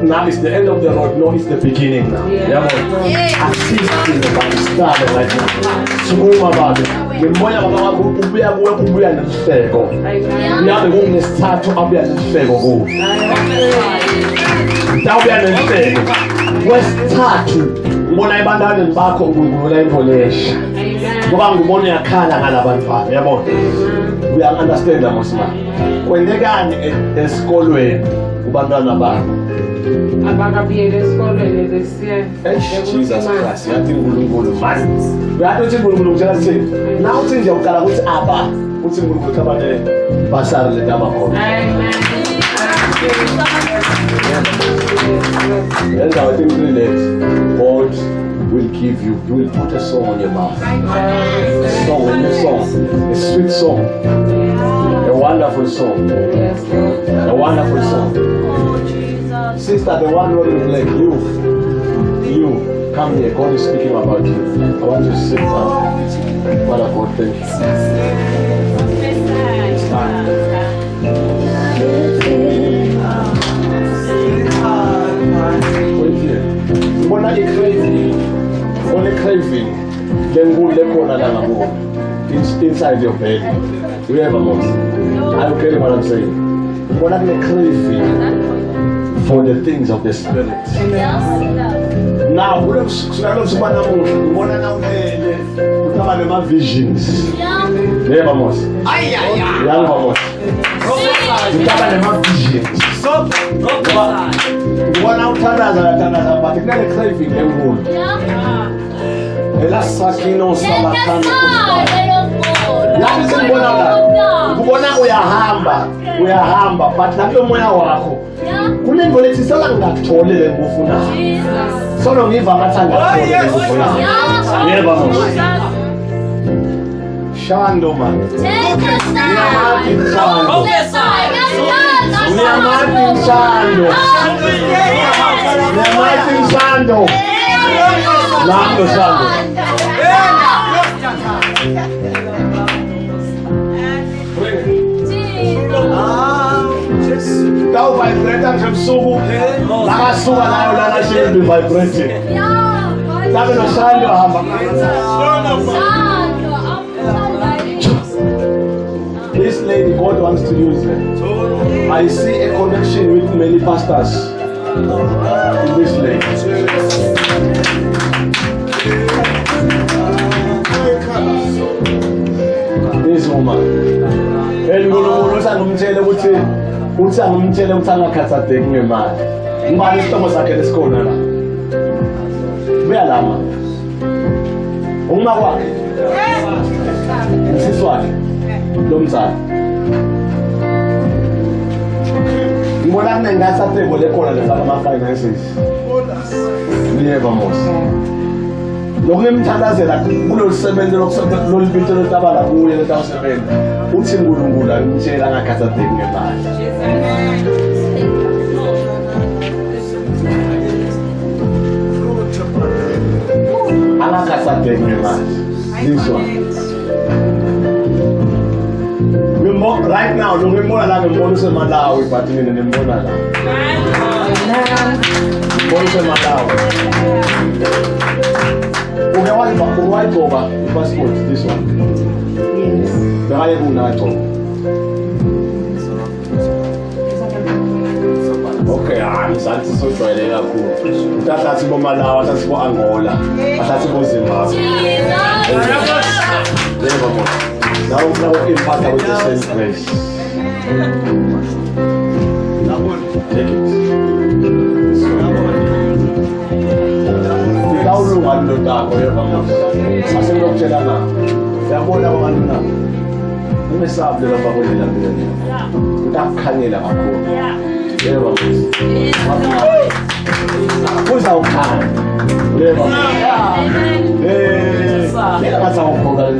Speaker 1: Now it's the end of the road. No, it's the beginning now. Yeah. Assist in the body. Start right now. Sukuma bado. Ngemoya baba ubuya kubuya nesifeko. Uyabe kungesithathu abuya nesifeko ku. Tawubuya nesifeko. Wesithathu ngibona ebantwaneni bakho uNkulunkulu ayipholesha. Ngoba ngibona uyakhala ngalabantwana, yabona. We understand that mosima. Kwenzekani esikolweni kubantwana bakho?
Speaker 4: Abakabiyele esikolweni lesiya.
Speaker 1: Jesus Christ, yathi uNkulunkulu manje. Uyathi uNkulunkulu utshela sithini? Nawu uthi nje uqala ukuthi aba, uthi uNkulunkulu khabane basari le daba khona.
Speaker 4: Amen.
Speaker 1: That's how I think God will give you. He will put a song on your mouth. A song, a new song, a sweet song, a wonderful song, a wonderful song. Sister, the one who is like you, come here. God is speaking about you. I want you to sit down. Father God, thank you. It's time. Mbona craving lengule khona la ngabo inside your belly. You ever know? Are you getting what I'm saying? Mbona craving for the things of the spirit. Now kule kusukela subana namuhla ngibona na ulele utaba nema visions. Never mos. Yanga mos. Utaba nema visions. Ngibona uthandaza but kunale craving enkulu. Ela sakino sabathana. Yazi sibona la. Kubona uyahamba but nakulo moya wakho. Kunento lethi sala ngakuthole le ngufuna. Solo ngiva amathanda. Yebo mos. Shando man. Kau vibrator semsuhu, nakasuka nayo lana shebe vibrating. Sabe no shando hamba. This lady, God wants to use her. I see a connection with many pastors in this lady. This woman. Ngulungulu sangumtshela ukuthi angumtshela ukuthi angakhathazeki ngemali. Ngibani isihlobo sakhe lesikole la? Uyalama. Uma kwakhe. Siswakhe. Lomzali. Ngibona nengasatheko lekhona lesaba ama finances. Yebo mos. Lokunemthandazela kulolu sebenze lolu binto lotabala kuye letawusebenza. Uthi uNkulunkulu angitshela angakhathazeki ngemali. Angakhathazeki ngemali. This one. Right now, look at la ngibona Malawi but mina ngimbona la. Ngibona Malawi. Uyawayiba passport this one. Yes. Bekaye kunacho. Okay, ngisathi sojwayele kakhulu. Uthatha sibo Malawi, uthatha sibo Angola, uthatha sibo Zimbabwe. Yebo mama. Now in partner with the same place. Take it. Now look at the dark or ever. I said, look at that. They are more than one now. You may serve the love of the Lord. Without Canada, who's our kind? That's our program.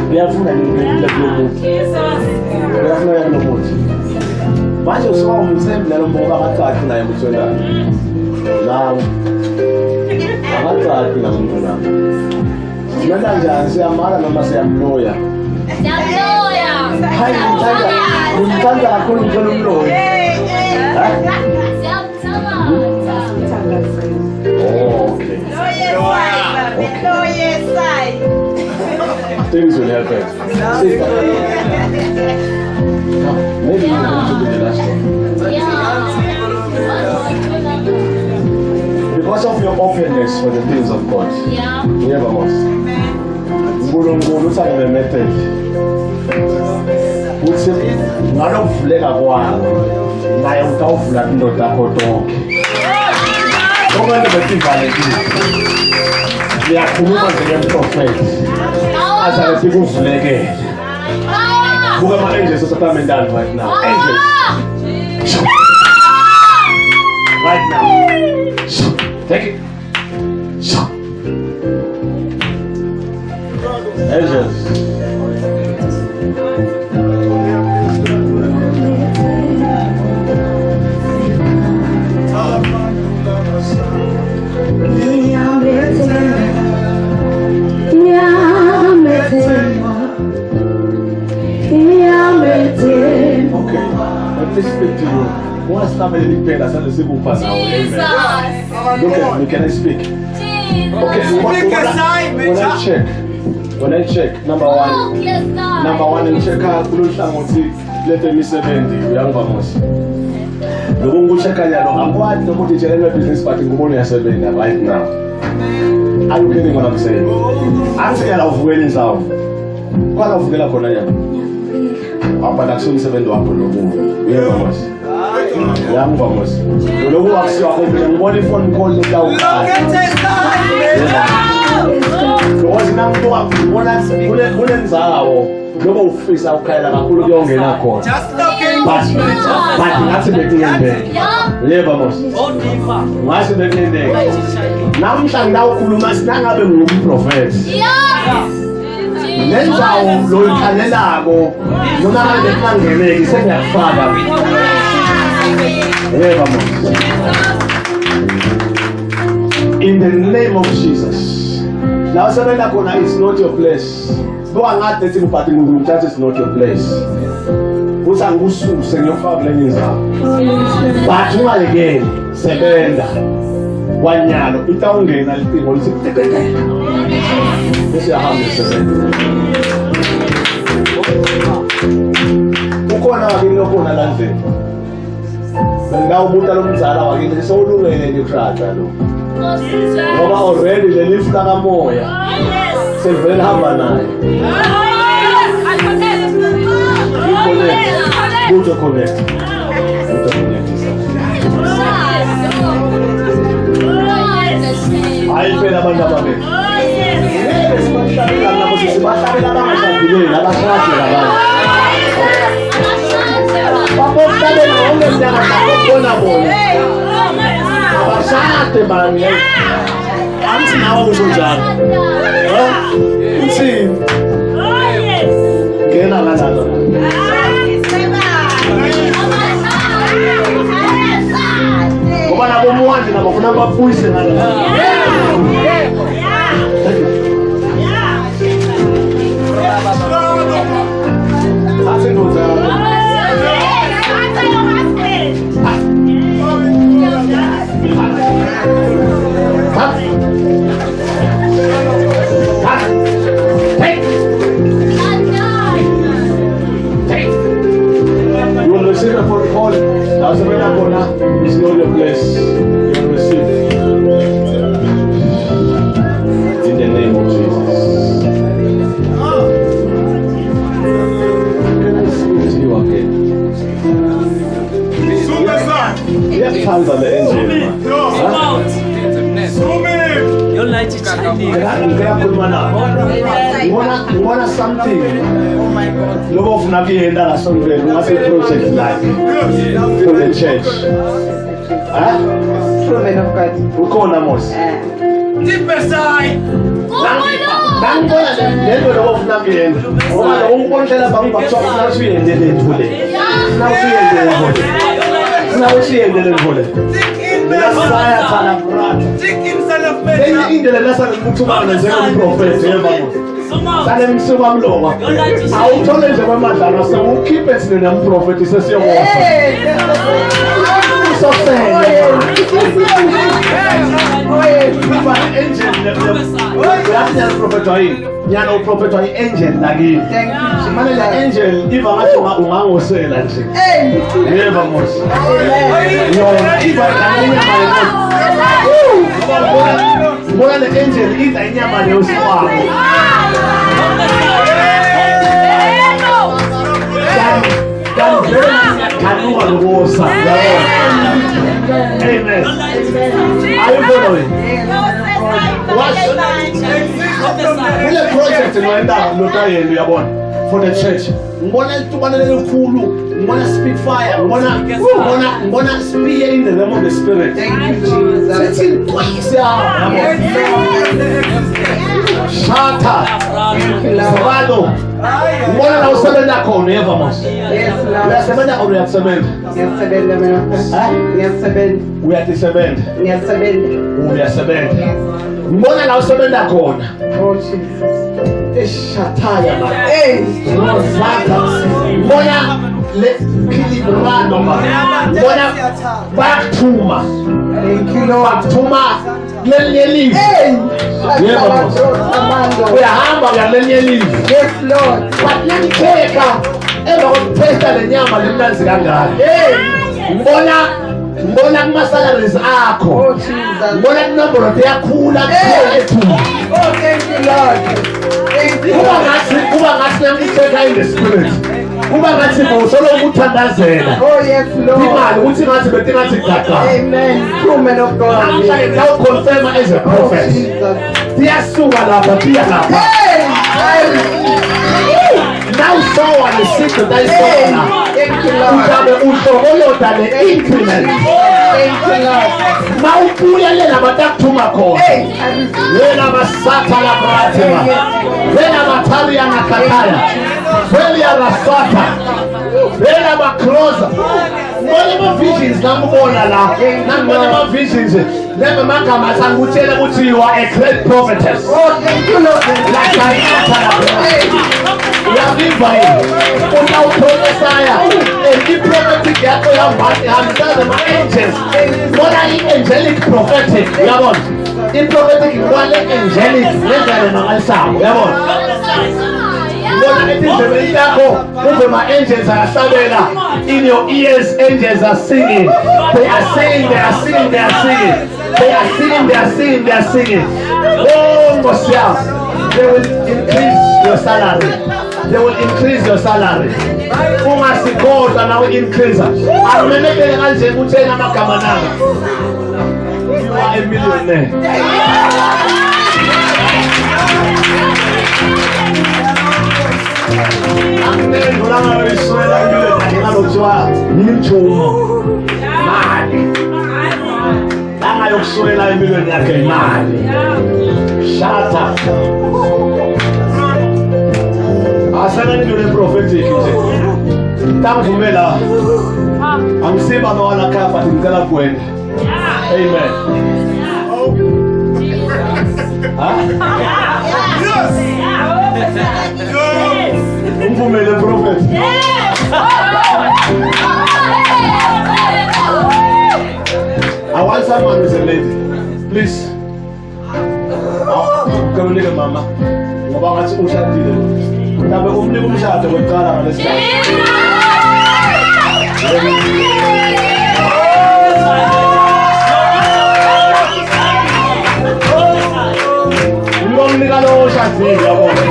Speaker 1: Vyafuna nilipenda kidogo. Vyafuna ya ndomoji. Manje usiwa umsembe na mboga matatu na yamutwenda. Na matatu na mboga. Nenda njanzi amara na masa ya mloya. Hayi ngithanda kakhulu ngithola umloyi. Okay. Things will happen. Maybe you want to be the last one. Because of your openness for the things of God. Never must. Ngulungulu uthanda method. Uthi ngalokuvuleka kwami naye utawuvula indoda yakho tonke. Ngoba bezivalekile. Ngiyakhuluma njengomprofeti. Aza sikuvulekele. Buka ama-angels asaphamental right now. Angels. Right now. Take it. Angels. Okay, let me speak to you. What's happening in pain? That's the simple part now. Amen. Look at me, can I speak? Okay, when I check, number one, in check out, let me 70, young vamos. The one who check out, I'm going to put the business party right now. Are you getting what I'm saying? I'm saying of weddings out. What of Villa Conaya? Apa dak sun 7 do apa logo. Ya vamos. Yang vamos. Logo aksi aku yang body phone call ni tahu. Because nang tu aku boleh nzao. Logo ufisa ukaela kakhulu kuyongena khona. But ngathi bekuyende. Ya vamos. Ngathi bekuyende. Namhla ngawukhuluma sinangabe ngumprofeti. Nenzawo lo ikhalelako noma kade kungeneki sengiyakufaka. Yebo mama. In the name of Jesus. La usebenza khona is not your place. Buka ngathi ethi kuphathi uNkulunkulu that is not your place. Uza ngususe ngiyofaka kule nizamo. But ungayekeli sebenza. Wanyalo itawungena liphiko lithi tekeke. Bese ahambe sebenza. Ukhona wakini lokhona la ndlela. Bengawubuta lo mzala wakini sewulungele ngikrada lo. Ngoba already le lift la kamoya. Sevela hamba naye. Buto connect. Aí pela banda babe. Sibahlabela bangashabileli abashadi labantu. Babohlabela ngomnyaka bakubona bona. Abashade manje. Angithi nawe kusho njalo. Uthi. Ngena kanjalo. Ngoba nabo muwanje nabo funa bapuyise ngalo. You will receive a phone call. That's when I'm gonna. It's not your place. You will receive. In the name of Jesus. Can I speak to you again? Yes, hands on the engine.
Speaker 3: Your light is shining.
Speaker 1: You wanna something?
Speaker 3: Oh my God.
Speaker 1: Look of Navienda somewhere. We have a project like for the church.
Speaker 4: Woman of God.
Speaker 1: We call Namos.
Speaker 3: Deeper side.
Speaker 1: Nangona lento lo of Navienda. Ngoba lo unkonhlela bangibakuthola nasuyendele ntule. Nasuyendele ntule. Lenye indlela lasana ukuthumana njengomprofeti yevamos. Sale msuka mloka. Awuthole nje kwamadlana sewukhiphe thina nomprofeti sesiyowosa. Sofela. Kuba angel yathi uprofeti wayi. Nyana uprofeti wayi angel lakini. Simane la angel iva ngathi ungangosela nje. Yevamos. Yona iva inyama Bona le angel ita inyama le usiwako. Kanuka lokusa. Amen. Are you following? Ile project ngoenda lota yenu yabona for the church. Ngibona litubana lelikhulu, ngibona speak fire, ngibona spear in the realm of the spirit.
Speaker 4: Thank you, Jesus.
Speaker 1: Sethi twice Shata. Sabado. Ngibona la usebenza khona evamos.
Speaker 4: Yes, Lord.
Speaker 1: Uyasebenza or uyasebenza?
Speaker 4: Ngiyasebenza mina. Ngiyasebenza.
Speaker 1: Uyasebenza.
Speaker 4: Ngiyasebenza.
Speaker 1: Uyasebenza. Ngibona la usebenza khona.
Speaker 4: Oh, Jesus.
Speaker 1: Eshataya ba.
Speaker 4: Hey.
Speaker 1: Mbona le kilibrando ba. Mbona bathuma.
Speaker 4: Thank you, Lord.
Speaker 1: Bathuma lenye livi.
Speaker 4: Hey.
Speaker 1: Yebo. Uyahamba ngalenye livi.
Speaker 4: Yes, Lord.
Speaker 1: Bakutheka emva kokuphetha lenyama lemnanzi kangaka. Hey. Mbona kuma salaries akho.
Speaker 4: Oh, Jesus.
Speaker 1: Mbona inombolo yakhula ethuma.
Speaker 4: Oh, thank you, Lord. Thank you, Lord.
Speaker 1: Kuba ngathi namitheka in the spirit. Kuba ngathi ngosolo ukuthandazela.
Speaker 4: Oh, yes, Lord.
Speaker 1: Imali ukuthi ngathi bethi ngathi gaga.
Speaker 4: Amen. True man of God.
Speaker 1: Namhlanje ngiyau confirm as a
Speaker 4: Oh,
Speaker 1: prophet.
Speaker 4: Jesus.
Speaker 1: Siyasuka lapha siya lapha.
Speaker 4: Hey.
Speaker 1: Now someone is sick to die someone now.
Speaker 4: Thank you, Lord.
Speaker 1: Uzabe uhlokoloda le increment.
Speaker 4: Thank you, Lord.
Speaker 1: Mawubuya lela batakuthuma khona.
Speaker 4: Hey. I receive.
Speaker 1: Lela basatha la bratima. Lela bataria na kataya. Velia rasata. Lela bakroza. Ngibona ama visions ngakubona la. Ngibona ama visions. Lebe magama sangutshela ukuthi you are a great prophetess.
Speaker 4: Oh, thank you, Lord.
Speaker 1: Like
Speaker 4: Hey.
Speaker 1: Uyaviva yini? Utawuprofesaya. I-prophetic yakho ihambisana nama-angels. Bona i-angelic prophetic, uyabona? I-prophetic kwale angelic ngendlela mangalisako, uyabona? Bona etindlebeni yakho kuve ma-angels ayahlabela. In your ears, angels are singing. They are singing, they are singing, they are singing. They are singing, they are singing, they are singing. Oh, Mosiah, they will increase your salary. They will increase your salary. Ungasikhohlwa nawe increase. Akumemekele kanje kuthena amagama nanga. You are a millionaire. Angidlulanga beswela millionaire ngalotshwa ngimthumo. Mali. Langa yokuswela imillionaire yakhe imali. Shut up. Asana ndule prophetic nje. Tangivumela. Angisiba mawala kapha ngicela kwenda. Amen. Ungivumele prophet. I want someone who's a lady. Please. Karunika mama. Ngoba ngathi ushadile. Ngabe umnike umshado weqala ngalesikhathi. Ngomnika lo ushadile yabona.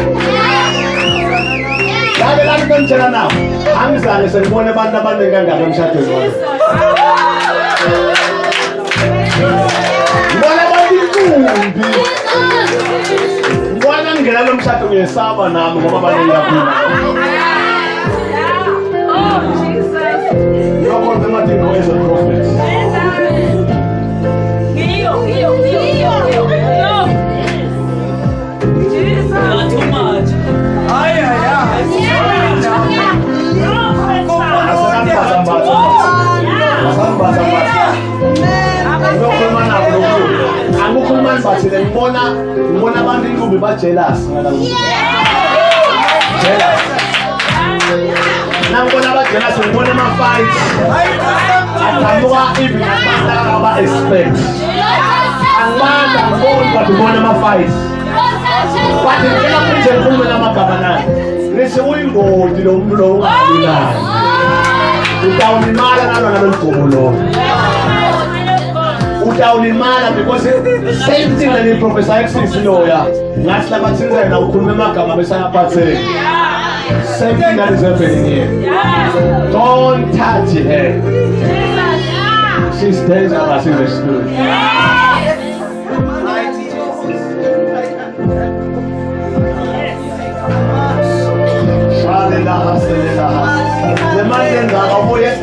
Speaker 1: Ngabe la ngitshela nawo. Angizale senibone abantu abaningi kangaka emshadweni wami. Ngibona abantu inkumbi. Ngibona ngena lo mshado ngiyesaba nami ngoba abaningi kakhulu.
Speaker 4: Oh, Jesus.
Speaker 1: You're one of the Martin as a prophet. bathile ngibona abantu intombi ba jealous ngala jealous nangibona ba jealous ngibona ama fights akamuka even aba expect angibanda ngibona but ngibona ama fights but ngicela ukuthi ngikhulume namagama nani nisi uyingodi lo muntu lo ungaphilanga utawulimala nalo mgomo lo utawulimala because same thing that the professor exists lawyer ngathi labathinza na ukhuluma amagama besayaphatheka same thing that is happening here don't touch her she's dangerous in the spirit the man then got away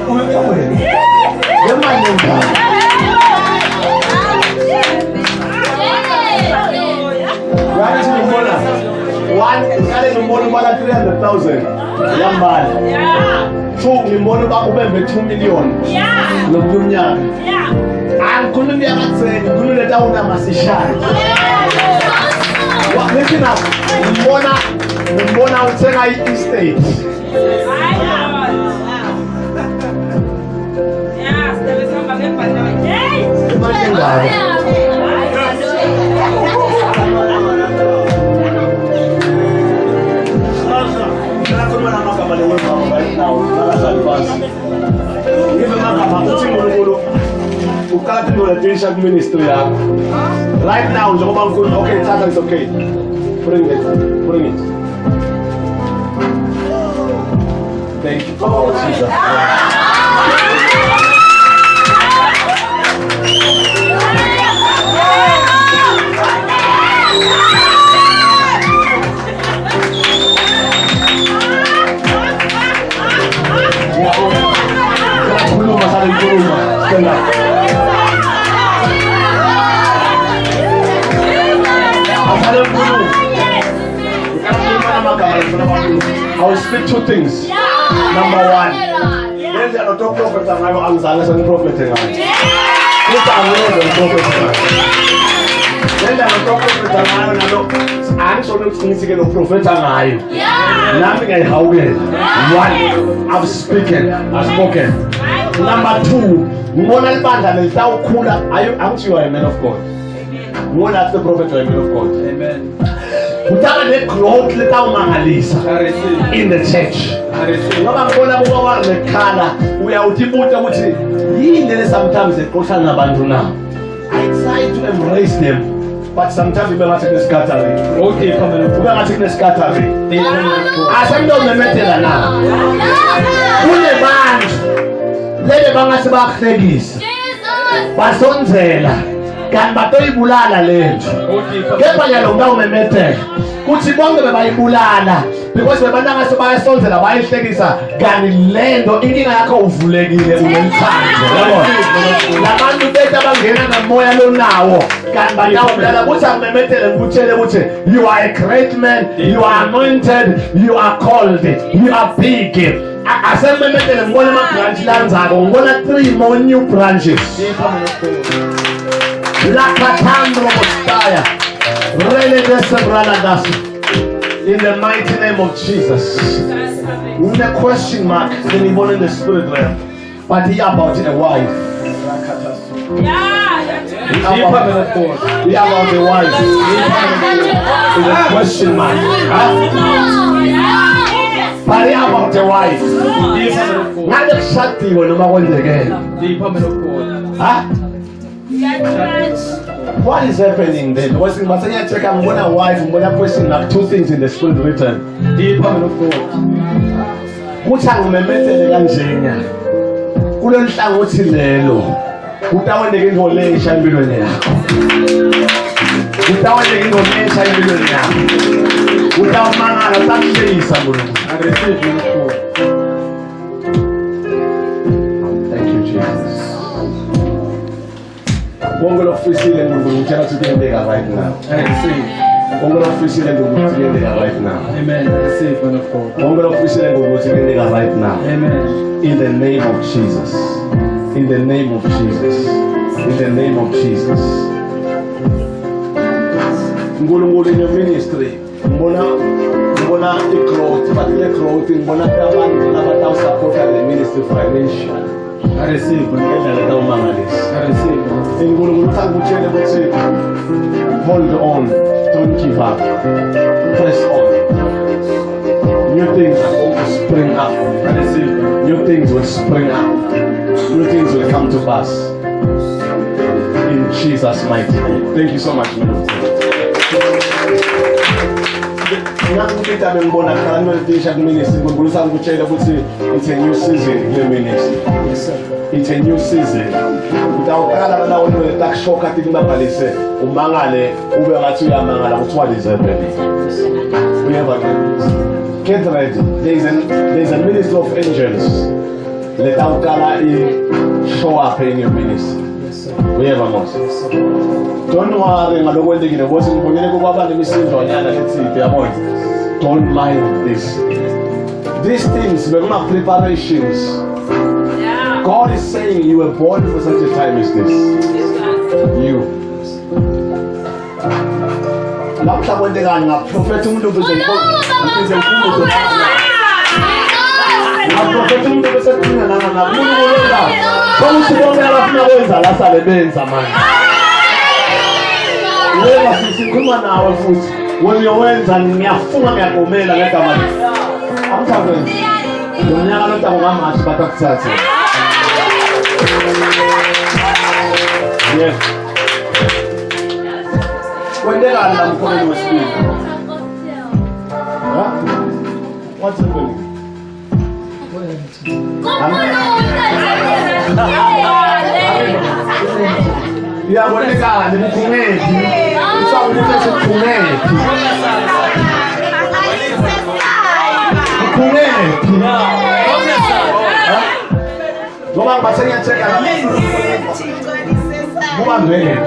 Speaker 1: the man then got one, kale ngibona bala 300,000 yambala. Two ngibona bakubembe 2 million. Lokunyaka. Angikhulumi yakatseni, ngikhulumi leta una masishaya. Listen up. Ngibona uthenga i-estate. Ministry right now, okay, Tata is okay. Bring it. Thank you, oh, Jesus. I will speak two things. Number one, there's a lot of prophets and I am Zales and prophet. Then there are a lot of prophets and I am so prophet and I. Nothing I have one, I've spoken. Number two, Monal Banda is now cooler. Aren't you a man of God? One as the prophet or a man of God. Amen. Utaka the growth in the church. Ngoba ngibona buka lekhala uyawuthibutha ukuthi yini sometimes ekhoshana nabantu na. I try to embrace them but sometimes we bengathi nescattering. Okay, come on. Bengathi nescattering. Asemdo memethela na. Kune bantu lebe bangathi bakuhlekisa. Basonzela. Kanti batoyibulala lento. Kepha yalo ngawumemetheka. Kuthi bonke bebayibulala because bebantanga sebayasonzela bayihlekisa kanti lento inkinga yakho uvulekile unemthando. Yabona? Labantu bethu abangena nomoya lonawo kanti batawubulala kuthi akumemethele ngikutshele ukuthi you are a great man, you are anointed, you are called, you are big. Asememethele ngibona ama-branch lanzako ngibona 3 more new branches. In the mighty name of Jesus. The question mark can even in the spirit realm. But he about a wife. He about a wife. Is a question mark. But he about a wife. Not exactly when the man again. What is happening then? Because in Masanya check I'm gonna wife, I'm gonna question like 2 things in the spirit written. Kuthangumemethele kanjena. Kulonhlangothi lelo. Utawendeke ngolesha empilweni yakho. Utawendeke ngolesha empilweni yakho. Utawumangala takuhlekisa Nkulunkulu. I receive you. Thank you Jesus. Bongo official and we will tell to be right now. I receive. Bongo official and we will be right now. Amen. I receive one of God. Bongo official and we will be right now. Amen. In the name of Jesus. In the name of Jesus. In the name of Jesus. uNkulunkulu in your ministry ngibona i-growth but le growth ngibona abantu labatawusupport the ministry financially.
Speaker 5: I receive ngendlela tawumangalisa. I receive.
Speaker 1: uNkulunkulu uthanda ukutshela ukuthi hold on, don't give up, press on. New things are going to spring up. I receive. New things will spring up. New things will come to pass. In Jesus' mighty name. Thank you so much, man of God. It's a new season here, ministry. It's a new season. Utawukala na wewe utakshoka tingba balise umangale ube ngathi uyamangala ukuthi what is happening. We have a get ready. There is a ministry of angels. Let Utawukala show up in your ministry. We have a Moses. Don't worry ngalokwendekile ngoba ngibonile kuba nemisindo lethi yabona. Don't mind this. These things were not preparations. God is saying you were born for such a time as this. You. Lapha kwendekani ngaprofeta umuntu bezenkonzo. Ngaprofeta umuntu besekhuluma nana uNkulunkulu. Konke bonke abafuna kwenza la sale benza manje. Wena sisikhuluma nawe futhi. Wenza ngiyafunga ngiyagomela ngegama lakhe. Amthakwenza. Ngonyaka lo tako ngamathi batakuthatha. Yes. Kwendekani la mkhoneni wesibili? Huh? What's happening? Iyabonekani mkhoneni. Usawubuza sikhoneni. Mkhoneni. Ngoba basengiyacheka la. Ngoba ngeke.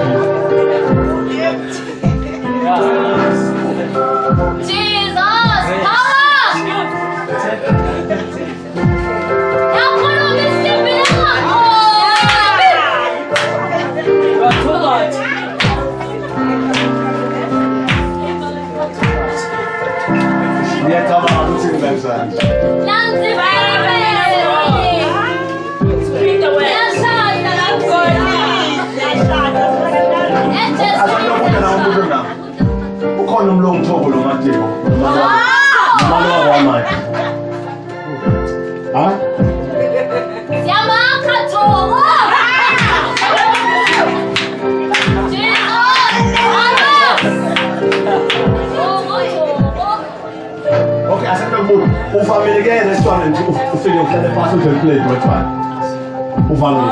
Speaker 1: Ukhona umlongithobo lo Mateo. Mama wamanje. Ha?
Speaker 6: Siyamakha thobo.
Speaker 1: Okay, asendobulo. Uvamile restaurant ufike uhlale phansi udle plate wethu. Uvamile.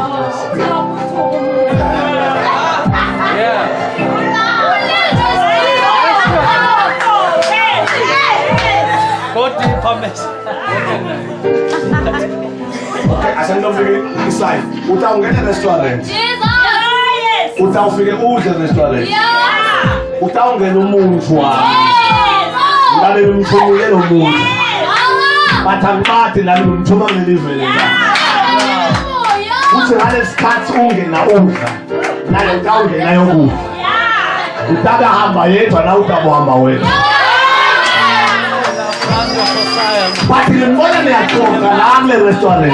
Speaker 1: Okay, asendofike inside. Utawungena restaurant. Utawufike udle restaurant. Utawungena umuntu wa. Ngabe umthumule lo muntu. Bathangiphathi nami ngimthuma ngelivele la. Uthi ngale sikhathi ungena udla. Naye utawungena yokudla. Utaka hamba yedwa na utabuhamba wedwa. But ngibona niyaxoxa la kule restaurant.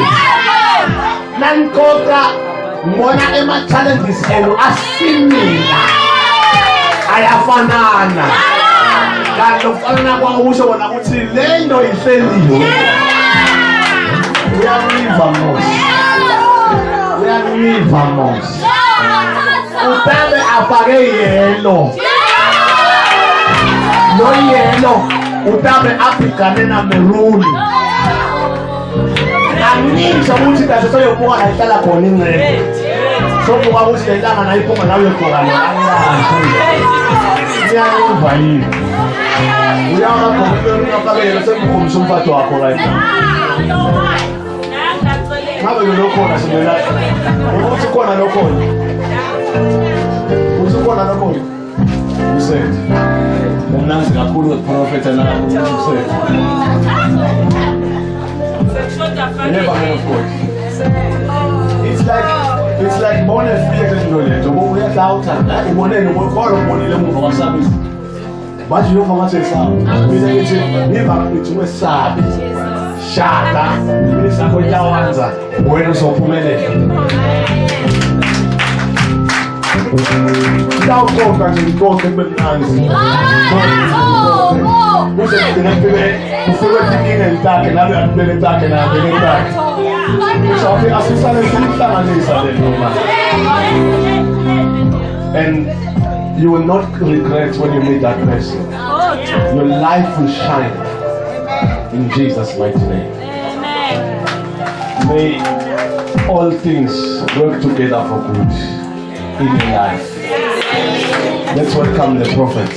Speaker 1: Nankoka ngibona ema challenges enu asimila. Ayafanana. Kanti ufana kwakusho bona ukuthi le nto ihleliwe. Uyaniva Moses. Uyaniva Moses. Utabe afake yelo. Lo yelo utabe apikane na meruni. Angisho ukuthi kahle soyobuka la ihlala khona ingcebo. Sobuka ukuthi le ntanga nayiphuma nawe khona la. Uyaniva yini? Uyama kompleni ngakabela semkhumisa umfathi wakho right now. Ngabe lokho simela. Ukuthi khona lokho. Ukuthi khona lokho. Usethi. Umnazi kakhulu uprofeta la usethi. Never heard of God. It's like bona fika into letho. Ngoba uyadawutha. Ubonene ngokholo ubonile umuntu wasamisa. But you know how much it's up. Shaka. Nisakwenyawanza. Wena uzophumelela. Ndawukhonka nje inkonzo ebemnanzi. Bese ngifike iningi elitakhe nabe akubele takhe nabe letakhe. So asisale simhlanganisa le noma. And you will not regret when you meet that person. Your life will shine in Jesus' mighty name. May all things work together for good in your life. Let's welcome the prophet.